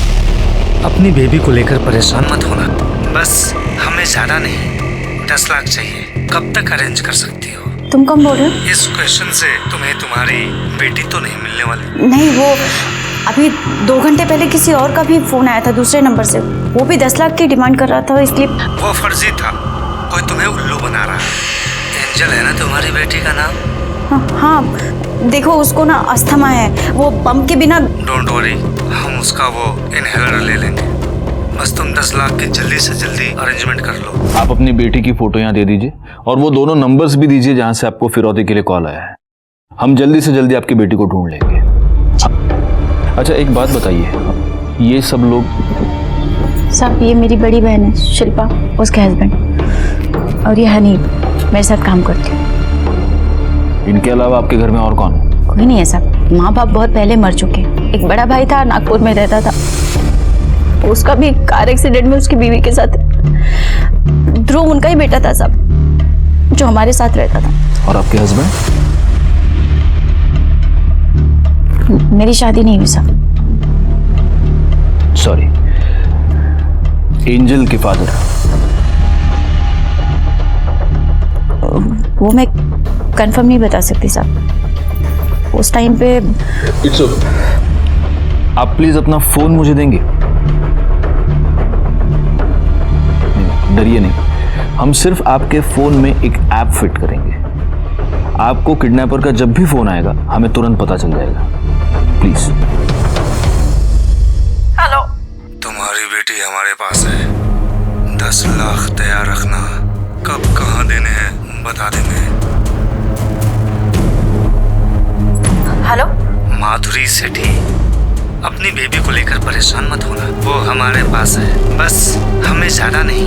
अपनी बेबी को लेकर परेशान मत होना, बस हमें ज्यादा नहीं 10 लाख चाहिए। कब तक अरेंज कर सकती हो? तुम कौन बोल रहे हो? इस क्वेश्चन से तुम्हें तुम्हारी बेटी तो नहीं मिलने वाली। नहीं, वो अभी 2 घंटे पहले किसी और का भी फोन आया था दूसरे नंबर से, वो भी 10 लाख की डिमांड कर रहा था, इसलिए। वो फर्जी था, कोई तुम्हें उल्लू बना रहा है। एंजल है ना तुम्हारी बेटी का नाम? हाँ, देखो उसको ना अस्थमा है, वो पंप के बिना। डोंट वरी, हम उसका वो इनहेलर ले लेंगे, बस तुम 10 लाख की जल्दी से जल्दी अरेंजमेंट कर लो। आप अपनी बेटी की फोटो यहाँ दे दीजिए और वो दोनों नंबर्स भी दीजिए जहाँ से आपको फिरौती के लिए कॉल आया है। हम जल्दी से जल्दी आपकी बेटी को ढूंढ लेंगे। अच्छा एक बात बताइए, ये सब लोग? साहब ये मेरी बड़ी बहन है शिल्पा, उसके हस्बैंड, और ये हनी मेरे साथ काम करती है। इनके अलावा आपके घर में और कौन है? कोई नहीं है साहब, माँ बाप बहुत पहले मर चुके। एक बड़ा भाई था, नागपुर में रहता था, उसका भी कार एक्सीडेंट में उसकी बीवी के साथ। ध्रुव उनका ही बेटा था साहब, जो हमारे साथ रहता था। और आपके हस्बैंड? मेरी शादी नहीं हुई साहब। सॉरी, एंजल के फादर? वो मैं कंफर्म नहीं बता सकती साहब, उस टाइम पे। It's okay. आप प्लीज अपना फोन मुझे देंगे? डरिए नहीं, हम सिर्फ आपके फोन में एक ऐप फिट करेंगे। आपको किडनैपर का जब भी फोन आएगा हमें तुरंत पता चल जाएगा। प्लीज। हेलो, तुम्हारी बेटी हमारे पास है, 10 लाख तैयार रखना, कब कहाँ देने हैं बता देंगे। हेलो, माधुरी सेठी, अपनी बेबी को लेकर परेशान मत होना, वो हमारे पास है। बस हमें ज्यादा नहीं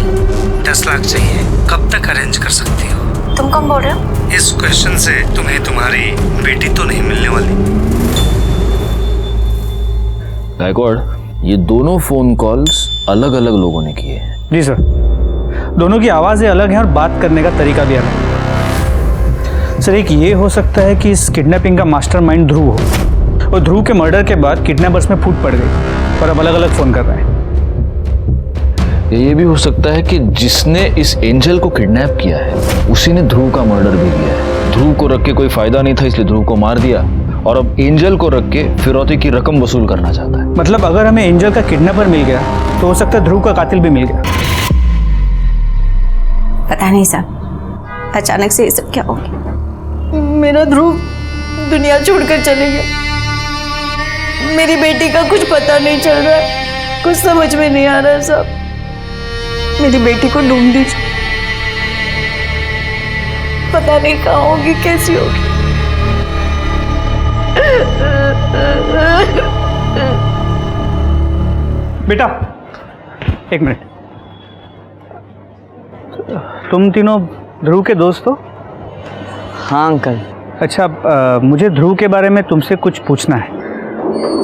10 लाख चाहिए। कब तक अरेंज कर सकती हो? तुम कौन बोल रहे हो? इस क्वेश्चन से तुम्हें तुम्हारी बेटी तो नहीं मिलने वाली। गायकवाड़, ये दोनों फोन कॉल्स अलग अलग लोगों ने किए हैं। जी सर, दोनों की आवाज़ें अलग हैं और बात करने का तरीका भी अलग है। सर, एक ये हो सकता है कि इस किडनैपिंग का मास्टरमाइंड ध्रुव हो और ध्रुव के मर्डर के बाद किडनैपर्स में फूट पड़ गई और अब अलग अलग फ़ोन कर रहे हैं। ये भी हो सकता है कि जिसने इस एंजल को किडनैप किया है उसी ने ध्रुव का मर्डर भी किया है। ध्रुव को रख के कोई फायदा नहीं था इसलिए ध्रुव को मार दिया और अब एंजल को रख के फिरौती की रकम वसूल करना चाहता है। मतलब अगर हमें एंजल का किडनैपर मिल गया तो हो सकता है ध्रुव का कातिल भी मिल गया। पता नहीं साहब, अचानक से ये सब क्या हो गया। मेरा ध्रुव दुनिया छोड़कर चले गया। मेरी बेटी का कुछ पता नहीं चल रहा है, कुछ समझ में नहीं आ रहा है साहब। मेरी बेटी को ढूंढ दीजिए, पता नहीं कहाँ होगी, कैसी होगी। बेटा एक मिनट, तुम तीनों ध्रुव के दोस्त हो? हाँ अंकल। अच्छा, मुझे ध्रुव के बारे में तुमसे कुछ पूछना है।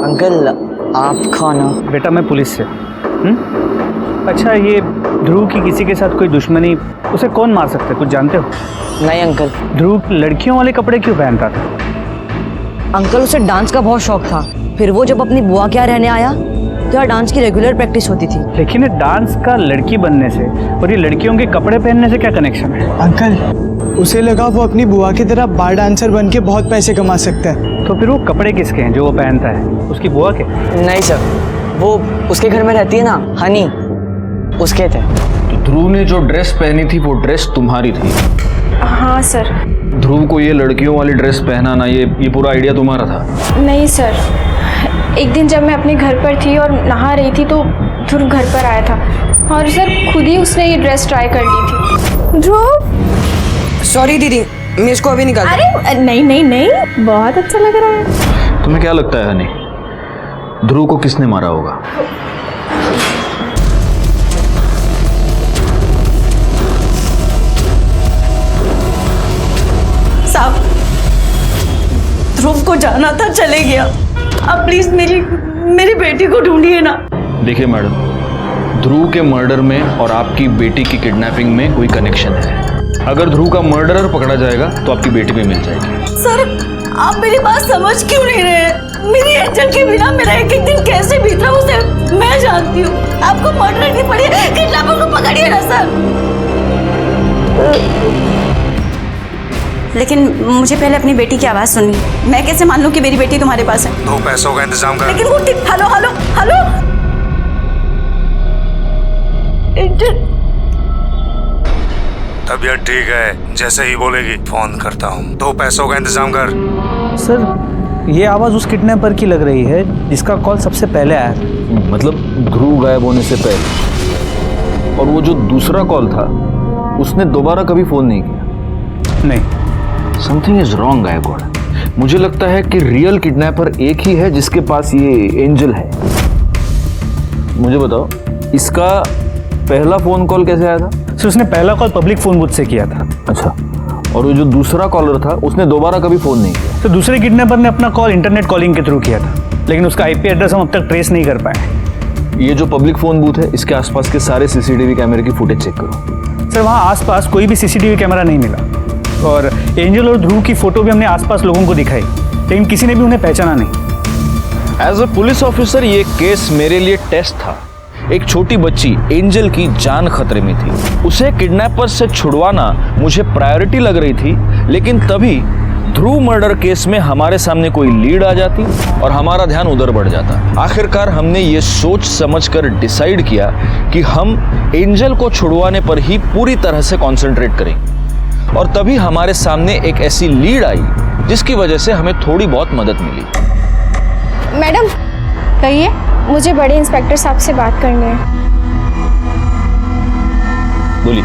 अंकल आप कौन हो? बेटा मैं पुलिस से। अच्छा, ये ध्रुव की किसी के साथ कोई दुश्मनी, उसे कौन मार सकता है, कुछ जानते हो? नहीं अंकल। ध्रुव लड़कियों वाले कपड़े क्यों पहनता था? अंकल उसे डांस का बहुत शौक था, फिर वो जब अपनी बुआ के यहाँ रहने आया तो यहाँ डांस की रेगुलर प्रैक्टिस होती थी। लेकिन ये डांस का लड़की बनने से और ये लड़कियों के कपड़े पहनने से क्या कनेक्शन है? अंकल उसे लगा वो अपनी बुआ की तरह बार डांसर बन के बहुत पैसे कमा सकता है। तो फिर वो कपड़े किसके हैं जो वो पहनता है? उसकी बुआ के? नहीं सर, वो उसके घर में रहती है ना, हनी, उसके थे। तो ध्रुव ने जो ड्रेस पहनी थी वो ड्रेस तुम्हारी थी? हाँ सर। ध्रुव को ये लड़कियों वाली ड्रेस पहनाना, ये पूरा आइडिया तुम्हारा था? नहीं सर, एक दिन जब मैं अपने घर पर थी और नहा रही थी तो ध्रुव घर पर आया था और सर खुद ही उसने ये ड्रेस ट्राई कर ली थी। ध्रुव, सॉरी दीदी, मैं इसको अभी निकाल। अरे नहीं नहीं नहीं, बहुत अच्छा लग रहा है। तुम्हें क्या लगता है हनी, ध्रुव को किसने मारा होगा? साहब, ध्रुव को जाना था, चले गया। अब प्लीज मेरी बेटी को ढूंढिए ना। देखिए मैडम, ध्रुव के मर्डर में और आपकी बेटी की किडनैपिंग में कोई कनेक्शन है। अगर ध्रुव का मर्डरर पकड़ा जाएगा तो आपकी बेटी भी मिल जाएगी। सर, आप मेरी बात समझ क्यों नहीं रहे? मेरी एंजल के बिना मेरा एक एक दिन कैसे बीत रहा उसे मैं जानती हूँ। आपको मर्डर नहीं पड़ी, किडनैपर को पकड़िए ना सर। लेकिन मुझे पहले अपनी बेटी की आवाज़ सुननी। मैं कैसे मान लूँ कि मेरी बेटी तुम्हारे पास है? 2 पैसों का इंतजाम कर। लेकिन वो हेलो हेलो हेलो, तबीयत ठीक है, जैसे ही बोलेगी फोन करता हूँ। 2 पैसों का इंतजाम कर। सर, ये आवाज़ उस किडनैपर की लग रही है जिसका कॉल सबसे पहले आया था। मतलब ध्रुव गायब होने से पहले। और वो जो दूसरा कॉल था उसने दोबारा कभी फोन नहीं किया? नहीं। Something is wrong Gaikwad. मुझे लगता है कि रियल किडनैपर एक ही है जिसके पास ये एंजल है। मुझे बताओ, इसका पहला फोन कॉल कैसे आया था? सर, उसने पहला कॉल पब्लिक फोन बूथ से किया था। अच्छा, और वो जो दूसरा कॉलर था उसने दोबारा कभी फोन नहीं किया? तो दूसरे किडनैपर ने अपना कॉल इंटरनेट कॉलिंग के थ्रू किया था, लेकिन उसका आईपी एड्रेस हम अब तक ट्रेस नहीं कर पाए। ये जो पब्लिक फोन बूथ है इसके आसपास के सारे सीसीटीवी कैमरे की फुटेज चेक करो। सर, वहाँ आसपास कोई भी सीसीटीवी कैमरा नहीं मिला और एंजल और ध्रुव की फोटो भी हमने आसपास लोगों को दिखाई, लेकिन किसी ने भी उन्हें पहचाना नहीं। एज अ पुलिस ऑफिसर ये केस मेरे लिए टेस्ट था। एक छोटी बच्ची एंजल की जान खतरे में थी, उसे किडनैपर से छुड़वाना मुझे प्रायोरिटी लग रही थी, लेकिन तभी ध्रुव मर्डर केस में हमारे सामने कोई लीड आ जाती और हमारा ध्यान उधर बढ़ जाता। आखिरकार हमने ये सोच समझकर डिसाइड किया कि हम एंजल को छुड़वाने पर ही पूरी तरह से कॉन्सेंट्रेट करेंगे और तभी हमारे सामने एक ऐसी लीड आई जिसकी वजह से हमें थोड़ी बहुत मदद मिली। मैडम कहिए, मुझे बड़े इंस्पेक्टर साहब से बात करनी है। बोलिए।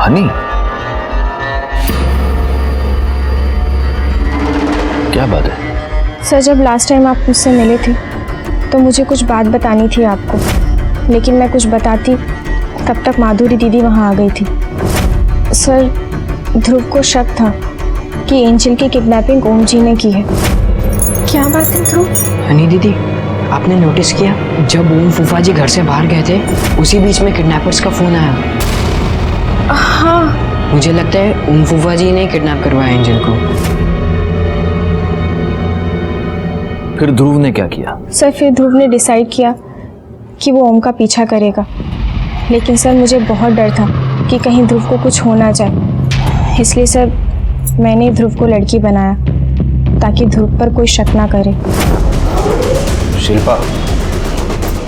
हनी, क्या बात है? सर, जब लास्ट टाइम आप मुझसे मिले थे तो मुझे कुछ बात बतानी थी आपको, लेकिन मैं कुछ बताती तब तक माधुरी दीदी वहाँ आ गई थी। सर, ध्रुव को शक था कि एंजल की किडनैपिंग ओम जी ने की है। क्या बात है ध्रुव? हनी दीदी, आपने नोटिस किया जब ओम फूफा जी घर से बाहर गए थे उसी बीच में किडनैपर्स का फोन आया? हाँ, मुझे लगता है ओम फूफा जी ने किडनैप करवाया एंजल को। फिर ध्रुव ने क्या किया? सर, फिर ध्रुव ने डिसाइड किया कि वो ओम का पीछा करेगा, लेकिन सर मुझे बहुत डर था कि कहीं ध्रुव को कुछ हो ना जाए, इसलिए सर मैंने ध्रुव को लड़की बनाया ताकि ध्रुव पर कोई शक ना करे। शिल्पा,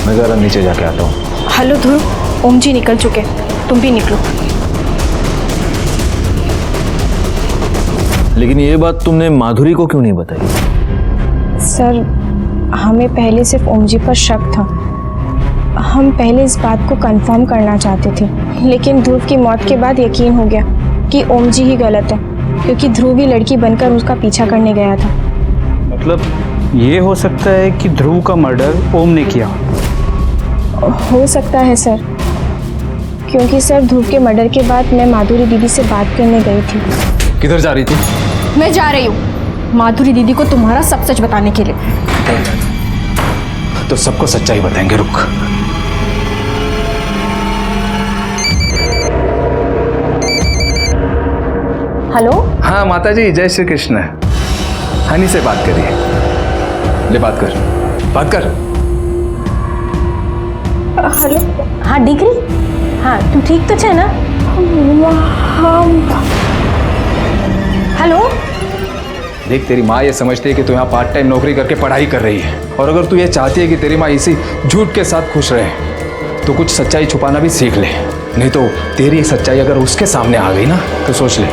मैं जरा नीचे जाके आता हूँ। हेलो ध्रुव, ओम जी निकल चुके, तुम भी निकलो। लेकिन ये बात तुमने माधुरी को क्यों नहीं बताई? सर, हमें पहले सिर्फ ओम जी पर शक था। हम पहले इस बात को कंफर्म करना चाहते थे, लेकिन ध्रुव की मौत के बाद यकीन हो गया कि ओम जी ही गलत है, क्योंकि ध्रुव ही लड़की बनकर उसका पीछा करने गया था। मतलब ये हो सकता है कि ध्रुव का मर्डर ओम ने किया? हो सकता है सर, क्योंकि सर ध्रुव के मर्डर के बाद मैं माधुरी दीदी से बात करने गई थी। किधर जा रही थी? मैं जा रही हूँ माधुरी दीदी को तुम्हारा सब सच बताने के लिए। तो सबको सच्चाई बताएंगे, रुक। हेलो। हाँ माता जी, जय श्री कृष्ण। हनी से बात करिए। ले बात कर, बात कर। हेलो। हाँ डिग्री, हाँ तू ठीक तो है ना? हेलो। देख, तेरी माँ ये समझती है कि तू यहाँ पार्ट टाइम नौकरी करके पढ़ाई कर रही है, और अगर तू ये चाहती है कि तेरी माँ इसी झूठ के साथ खुश रहे तो कुछ सच्चाई छुपाना भी सीख ले, नहीं तो तेरी सच्चाई अगर उसके सामने आ गई ना तो सोच ले,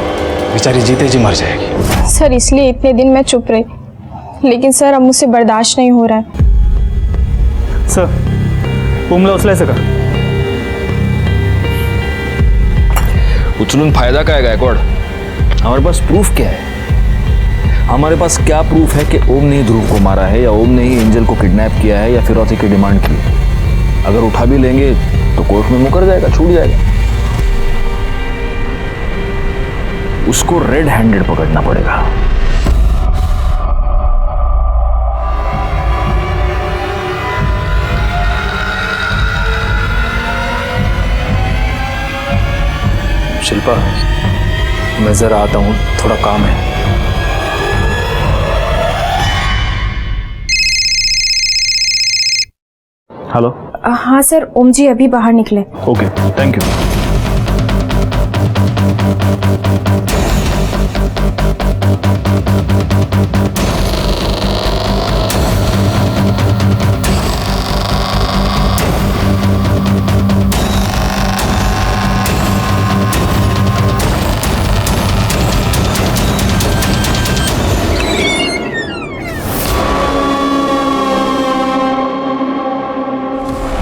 बेचारी जीते जी मर जाएगी। सर, इसलिए इतने दिन मैं चुप रही, लेकिन सर अब मुझसे बर्दाश्त नहीं हो रहा है। सर, ओमला उचलायचं का? उचलून फायदा काय गायकवाड? हमारे पास प्रूफ क्या है? हमारे पास क्या प्रूफ है कि ओम ने ही ध्रुव को मारा है, या ओम ने ही एंजल को किडनैप किया है, या फिरौती की डिमांड की? अगर उठा भी लेंगे तो कोर्ट में मुकर जाएगा, छूट जाएगा। उसको रेड हैंडेड पकड़ना पड़ेगा। शिल्पा, मैं जरा आता हूँ, थोड़ा काम है। हेलो। हाँ सर, ओम जी अभी बाहर निकले। Okay, thank you.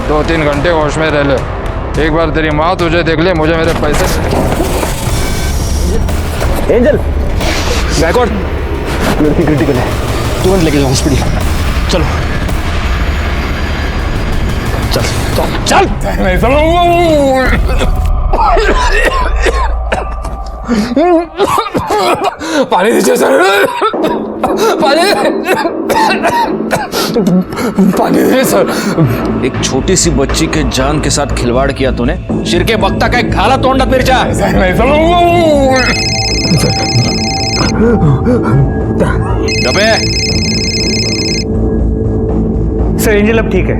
दो 3 घंटे होश में रह ले। एक बार तेरी माँ तुझे देख ले, मुझे मेरे पैसे। एंजल, गायकवाड, लड़की क्रिटिकल है, तुरंत लेके जाओ हॉस्पिटल। चलो चल चल चल। नहीं पानी दीजिए सर, पानी दीजिए सर। एक छोटी सी बच्ची के जान के साथ खिलवाड़ किया तूने। शिर के बख्ता का एक खाला तोंडा मिर्चा। गबे। सर, एंजल अब ठीक है।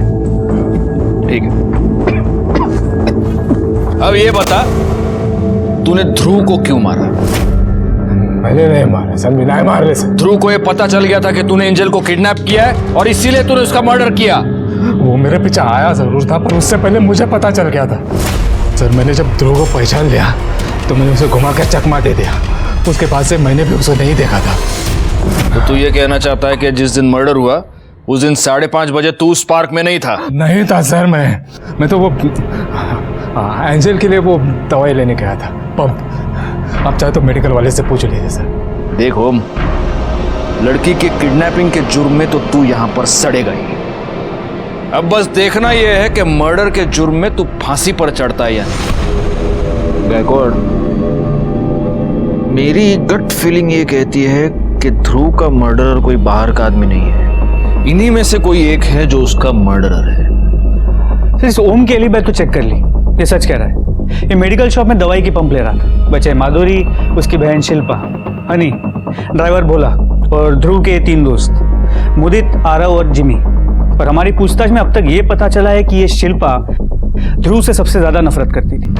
ठीक है। अब ये बता, तूने ध्रुव को क्यों मारा? मैंने नहीं मारा सर, बिना ही मारने से। ध्रुव को ये पता चल गया था कि तूने एंजल को किडनैप किया है और इसीलिए तूने उसका मर्डर किया। वो मेरे पीछे आया जरूर था, पर उससे पहले मुझे पता चल गया था। सर, मैंने जब ध्रुव को पहचान लिया तो मैंने उसे घुमा कर चकमा दे दिया। उसके बाद से मैंने भी उसे नहीं देखा था। तो तू ये कहना चाहता है कि जिस दिन मर्डर हुआ उस दिन 5:30 बजे तू उस पार्क में नहीं था? नहीं था सर, मैं तो वो हाँ, एंजल के लिए वो दवाई लेने गया था, पंप। आप चाहे तो मेडिकल वाले से पूछ लीजिए सर। देख ओम, लड़की के किडनैपिंग के जुर्म में तो तू यहां पर सड़ेगा ही। अब बस देखना यह है कि मर्डर के जुर्म में तू फांसी पर चढ़ता है या नहीं। गायकवाड़, मेरी गट फीलिंग ये कहती है कि ध्रुव का मर्डरर कोई बाहर का आदमी नहीं है, इन्हीं में से कोई एक है जो उसका मर्डरर है। इस ओम के एलिबी तो चेक कर ली, ये सच कह रहा है। ये मेडिकल शॉप में दवाई की पंप ले रहा था। बचे माधुरी, उसकी बहन शिल्पा, हनी, ड्राइवर भोला और ध्रुव के 3 दोस्त मुदित, आरव और जिमी। और हमारी पूछताछ में अब तक ये पता चला है कि ये शिल्पा ध्रुव से सबसे ज्यादा नफरत करती थी।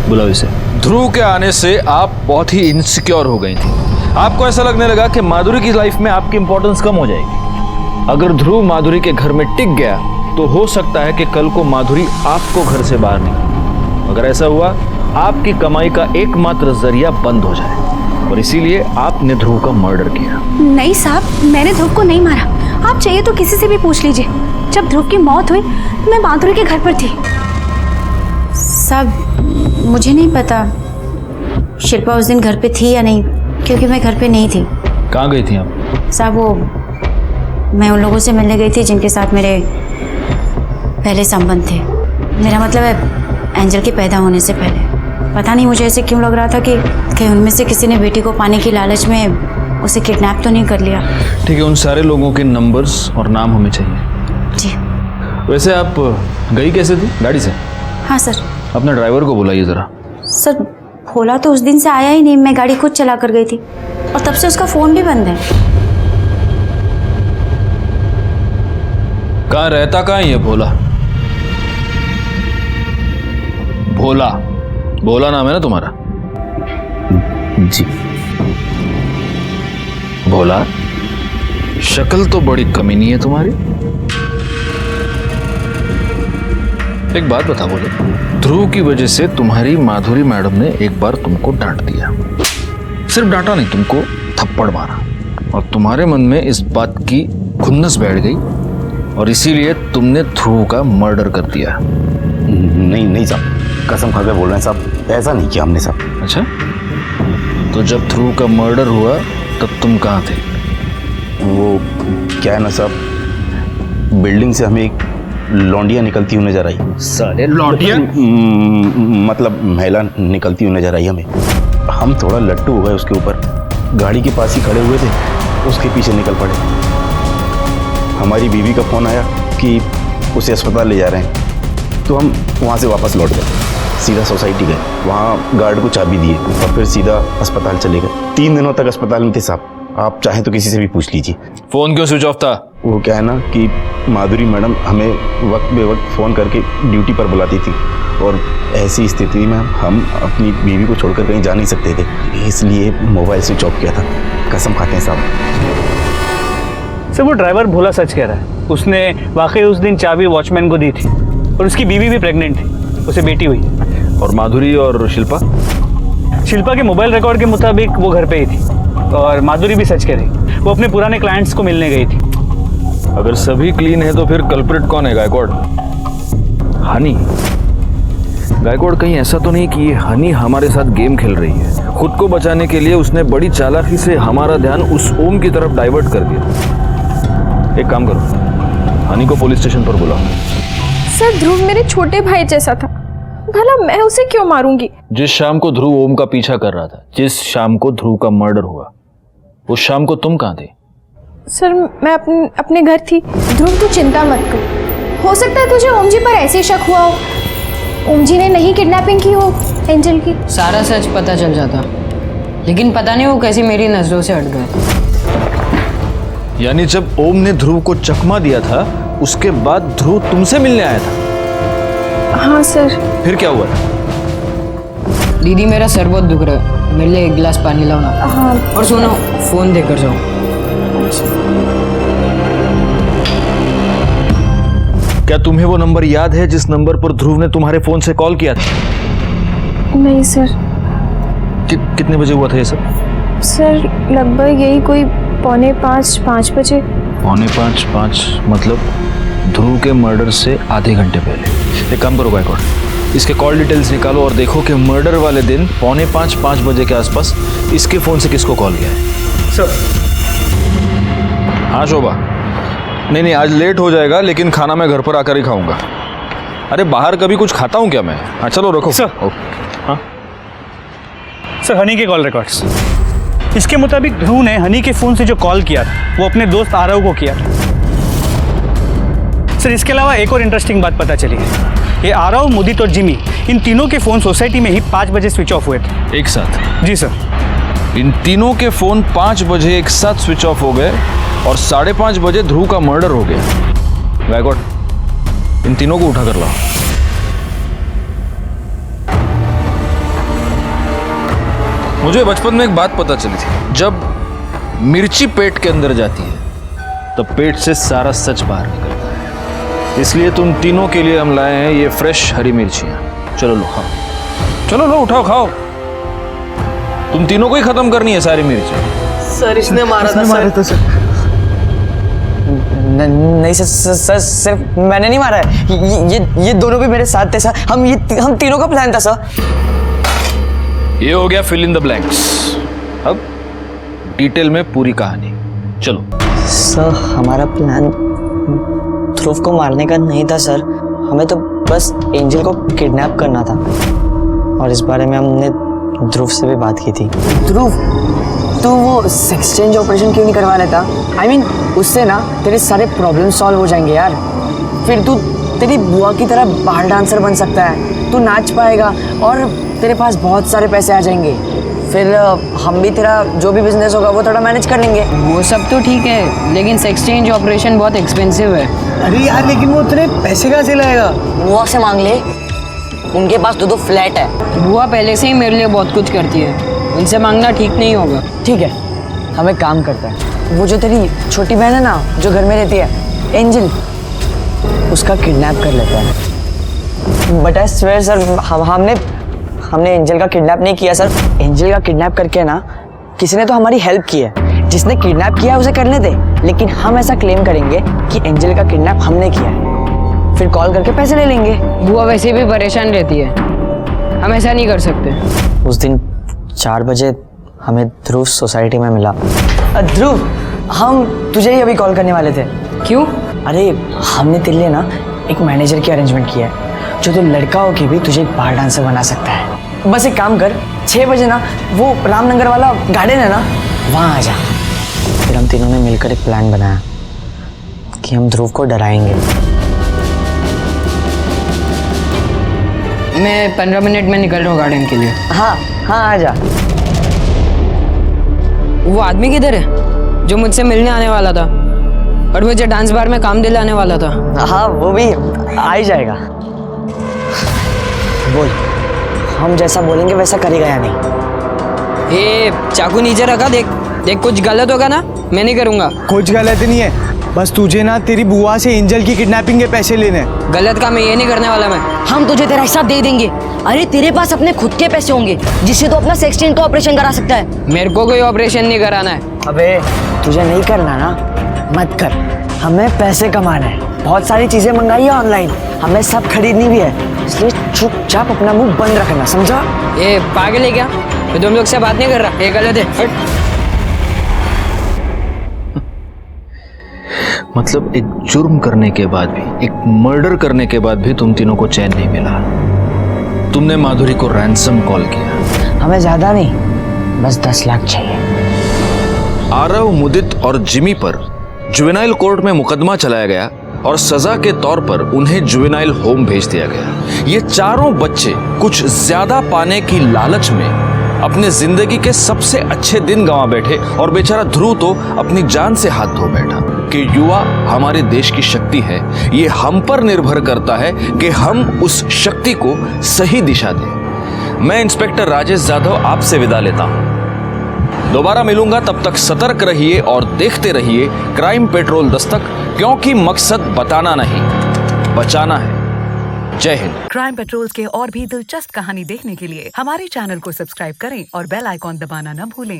बुलाओ इसे। ध्रुव के आने से आप बहुत ही इनसिक्योर हो गई थी। आपको ऐसा लगने लगा कि माधुरी की लाइफ में आपकी इंपॉर्टेंस कम हो जाएगी। अगर ध्रुव माधुरी के घर में टिक गया तो हो सकता है कि कल को माधुरी आपको घर से बाहर निकाले। अगर ऐसा हुआ, आपकी कमाई का एकमात्र जरिया बंद हो जाए, और इसीलिए आपने ध्रुव का मर्डर किया। नहीं साहब, मैंने ध्रुव को नहीं मारा। आप चाहिए तो किसी से भी पूछ लीजिए। जब ध्रुव की मौत हुई तो मैं माधुरी के घर पर थी। साहब, मुझे नहीं पता शिल्पा उस दिन घर पे थी या नहीं, क्योंकि मैं घर पे नहीं थी। कहाँ गई थी आप? साहब, वो मैं उन लोगों से मिलने गई थी जिनके साथ मेरे पहले संबंध थे। मेरा मतलब है एंजल के पैदा होने से पहले। पता नहीं मुझे ऐसे क्यों लग रहा था कि उनमें से किसी ने बेटी को पाने की लालच में उसे किडनैप तो नहीं कर लिया। ठीक है, उन सारे लोगों के नंबर्स और नाम हमें चाहिए। जी। वैसे आप गई कैसे थी? गाड़ी से? हाँ सर। अपने ड्राइवर को बुलाइए जरा। सर, भोला तो उस दिन से आया ही नहीं। मैं गाड़ी खुद चला कर गई थी और तब से उसका फोन भी बंद है। कहाँ रहता, कहाँ है ये भोला? भोला, भोला नाम है ना तुम्हारा? जी। भोला, शक्ल तो बड़ी कमीनी है तुम्हारी। एक बात बता बोले, ध्रुव की वजह से तुम्हारी माधुरी मैडम ने एक बार तुमको डांट दिया। सिर्फ डांटा नहीं, तुमको थप्पड़ मारा, और तुम्हारे मन में इस बात की खुन्नस बैठ गई, और इसीलिए तुमने ध्रुव का मर्डर कर दिया। नहीं साहब, कसम खाकर बोल रहे हैं साहब, ऐसा नहीं किया हमने साहब। अच्छा, तो जब ध्रुव का मर्डर हुआ तब तुम कहाँ थे? वो क्या है ना साहब, बिल्डिंग से हमें एक लौंडिया निकलती हुई नजर आई। साले लौंडिया? मतलब महिला निकलती हुई नजर आई हमें। हम थोड़ा लट्टू हो गए उसके ऊपर। गाड़ी के पास ही खड़े हुए थे, उसके पीछे निकल पड़े। हमारी बीवी का फ़ोन आया कि उसे अस्पताल ले जा रहे हैं, तो हम वहाँ से वापस लौट गए। सीधा सोसाइटी गए, वहाँ गार्ड को चाबी दिए और फिर सीधा अस्पताल चले गए। 3 दिनों तक अस्पताल में थे साहब। आप चाहें तो किसी से भी पूछ लीजिए। फ़ोन क्यों स्विच ऑफ था? वो क्या है ना कि माधुरी मैडम हमें वक्त बे वक्त फ़ोन करके ड्यूटी पर बुलाती थी, और ऐसी स्थिति में हम अपनी बीवी को छोड़कर कहीं जा नहीं सकते थे, इसलिए मोबाइल स्विच ऑफ किया था। कसम खाते हैं साहब। सर, वो ड्राइवर भोला सच कह रहा है। उसने वाकई उस दिन चाबी वॉचमैन को दी थी, और उसकी बीवी भी प्रेग्नेंट थी, उसे बेटी हुई। और माधुरी और शिल्पा? शिल्पा के मोबाइल रिकॉर्ड के मुताबिक वो घर पे ही थी, और माधुरी भी सच कह रही, वो अपने पुराने क्लाइंट्स को मिलने गई थी। अगर सभी क्लीन है तो फिर कल्प्रिट कौन है? गायकवाड़? हनी? गायकवाड़, कहीं ऐसा तो नहीं कि ये हनी हमारे साथ गेम खेल रही है? खुद को बचाने के लिए उसने बड़ी चालाकी से हमारा ध्यान उस ओम की तरफ डाइवर्ट कर दिया। एक काम करो, हनी को पुलिस स्टेशन पर बुलाओ। सर, ध्रुव मेरे छोटे भाई जैसा था, भला मैं उसे क्यों मारूंगी? जिस शाम को ध्रुव ओम का पीछा कर रहा था, जिस शाम को ध्रुव का मर्डर हुआ, उस शाम को तुम कहाँ थे? सर, मैं अपने घर थी। ध्रुव, तू चिंता मत कर। हो सकता है तुझे ओम जी पर ऐसे शक हुआ हो। ओम जी ने नहीं किडनैपिंग की हो एंजल की। सारा सच पता चल जाता, लेकिन पता नहीं वो कैसे मेरी नजरों से हट गया। यानी जब ओम ने ध्रुव को चकमा दिया था, उसके बाद ध्रुव तुमसे मिलने आया था? हाँ सर। फिर क्या हुआ? दीदी, मेरा सर बहुत दुख रहा है, मेरे लिए 1 गिलास पानी लाओ ना। हाँ। और सुनो, फोन देकर जाओ। क्या तुम्हें वो नंबर याद है जिस नंबर पर ध्रुव ने तुम्हारे फोन से कॉल किया था? नहीं सर। कितने बजे हुआ था ये सब? सर, लगभग यही कोई 4:45 बजे। 4:45 मतलब ध्रुव के मर्डर से आधे घंटे पहले। एक काम करो गायकवाड़, इसके कॉल डिटेल्स निकालो और देखो कि मर्डर वाले दिन 4:45-5 बजे के आसपास इसके फ़ोन से किसको कॉल किया है। सर। हाँ शोभा, नहीं आज लेट हो जाएगा, लेकिन खाना मैं घर पर आकर ही खाऊंगा। अरे बाहर कभी कुछ खाता हूँ क्या मैं? हाँ चलो रखो सर। हाँ सर, हनी के कॉल रिकॉर्ड्स, इसके मुताबिक ध्रुव ने हनी के फ़ोन से जो कॉल किया था वो अपने दोस्त आरव को किया था। सर, इसके अलावा एक और इंटरेस्टिंग बात पता चली है। ये आरव, मुदित और जिमी, इन तीनों के फ़ोन सोसाइटी में ही 5 बजे स्विच ऑफ हुए थे एक साथ। जी सर। इन तीनों के फ़ोन 5 बजे एक साथ स्विच ऑफ हो गए और 5:30 बजे ध्रुव का मर्डर हो गया। गायकवाड़, इन तीनों को उठा कर लाओ। मुझे बचपन में एक बात पता चली थी, जब मिर्ची पेट के अंदर जाती है तब पेट से सारा सच बाहर निकलता है। इसलिए तुम तीनों के लिए हम लाए हैं ये फ्रेश हरी मिर्चियां। चलो लो खाओ, चलो लो उठाओ खाओ। तुम तीनों को ही खत्म करनी है सारी मिर्ची। सर इसने मारा था सर। नहीं सर, सिर्फ मैंने नहीं मारा है, ये दोनों भी मेरे साथ थे सर। हम तीनों का प्लान था सर। ये हो गया फिल इन द ब्लैंक्स। अब डिटेल में पूरी कहानी। चलो सर, हमारा प्लान ध्रुव को मारने का नहीं था सर, हमें तो बस एंजल को किडनैप करना था। और इस बारे में हमने ध्रुव से भी बात की थी। ध्रुव, तू वो सेक्स चेंज ऑपरेशन क्यों नहीं करवा लेता? I mean, उससे ना तेरे सारे प्रॉब्लम सॉल्व हो जाएंगे यार। फिर तू तेरी बुआ की तरह बार डांसर बन सकता है, तू नाच पाएगा और तेरे पास बहुत सारे पैसे आ जाएंगे। फिर हम भी तेरा जो भी बिजनेस होगा वो थोड़ा मैनेज कर लेंगे। वो सब तो ठीक है, लेकिन सेक्स चेंज ऑपरेशन बहुत एक्सपेंसिव है। अरे यार, लेकिन वो उतने पैसे कहाँ से लाएगा? बुआ से मांग ले, उनके पास 2 फ्लैट है। बुआ पहले से ही मेरे लिए बहुत कुछ करती है, उनसे मांगना ठीक नहीं होगा। ठीक है, हम एक काम करते हैं, वो जो तेरी छोटी बहन है ना जो घर में रहती है, एंजल, उसका किडनैप कर लेते हैं। बट आई स्वेयर सर, हमने एंजल का किडनैप नहीं किया सर। एंजल का किडनैप करके ना किसी ने तो हमारी हेल्प की है। जिसने किडनैप किया है उसे करने दे, लेकिन हम ऐसा क्लेम करेंगे कि एंजल का किडनैप हमने किया है, फिर कॉल करके पैसे ले लेंगे। बुआ वैसे भी परेशान रहती है, हम ऐसा नहीं कर सकते। उस दिन 4 बजे हमें ध्रुव सोसाइटी में मिला। ध्रुव, हम तुझे ही अभी कॉल करने वाले थे। क्यों? अरे हमने तेरे लिए ना एक मैनेजर की अरेंजमेंट किया है, जो तो लड़का हो के भी तुझे एक बार डांसर बना सकता है। बस एक काम कर, 6 बजे ना वो रामनगर वाला गार्डन है ना, वहाँ आ जा। फिर हम तीनों ने मिलकर एक प्लान बनाया कि हम ध्रुव को डराएंगे। मैं 15 मिनट में निकल रहा हूँ गार्डन के लिए। हाँ आ जा। वो आदमी किधर है जो मुझसे मिलने आने वाला था और मुझे डांस बार में काम दिलाने वाला था? हाँ, वो भी आ ही जाएगा। बोल, हम जैसा बोलेंगे वैसा करेगा या नहीं? ए, चाकू नीचे रखा, देख कुछ गलत होगा ना, मैं नहीं करूँगा। कुछ गलत नहीं है, बस तुझे ना तेरी बुआ से एंजल की किडनैपिंग के पैसे लेने। गलत काम ये नहीं करने वाला मैं। हम तुझे तेरा हिस्सा दे देंगे। अरे तेरे पास अपने खुद के पैसे होंगे जिससे तो अपना सेक्स चेंज का ऑपरेशन करा सकता है। मेरे को कोई ऑपरेशन नहीं कराना है। अबे तुझे नहीं करना ना, मत कर। हमें पैसे कमाना है, बहुत सारी चीजें मंगाई है ऑनलाइन, हमें सब खरीदनी भी है, इसलिए चुपचाप अपना मुंह बंद रखना, समझा? ये पागल है क्या? मैं तुम लोग से बात नहीं कर रहा, ये गलत है। मतलब एक जुर्म करने के बाद भी, एक मर्डर करने के बाद भी तुम तीनों को चैन नहीं मिला। तुमने माधुरी को रैंसम कॉल किया। हमें ज्यादा नहीं, बस 10 लाख चाहिए। आरव, मुदित और जिमी पर जुवेनाइल कोर्ट में मुकदमा चलाया गया और सजा के तौर पर उन्हें जुवेनाइल होम भेज दिया गया। ये चारों बच्चे कुछ ज्यादा पाने की लालच में अपने जिंदगी के सबसे अच्छे दिन गंवा बैठे और बेचारा ध्रुव तो अपनी जान से हाथ धो बैठा। कि युवा हमारे देश की शक्ति है, ये हम पर निर्भर करता है कि हम उस शक्ति को सही दिशा दें। मैं इंस्पेक्टर राजेश यादव आपसे विदा लेता हूं। दोबारा मिलूंगा, तब तक सतर्क रहिए और देखते रहिए क्राइम पेट्रोल दस्तक, क्योंकि मकसद बताना नहीं, बचाना है। जय हिंद। क्राइम पेट्रोल के और भी दिलचस्प कहानी देखने के लिए हमारे चैनल को सब्सक्राइब करें और बेल आइकॉन दबाना न भूलें।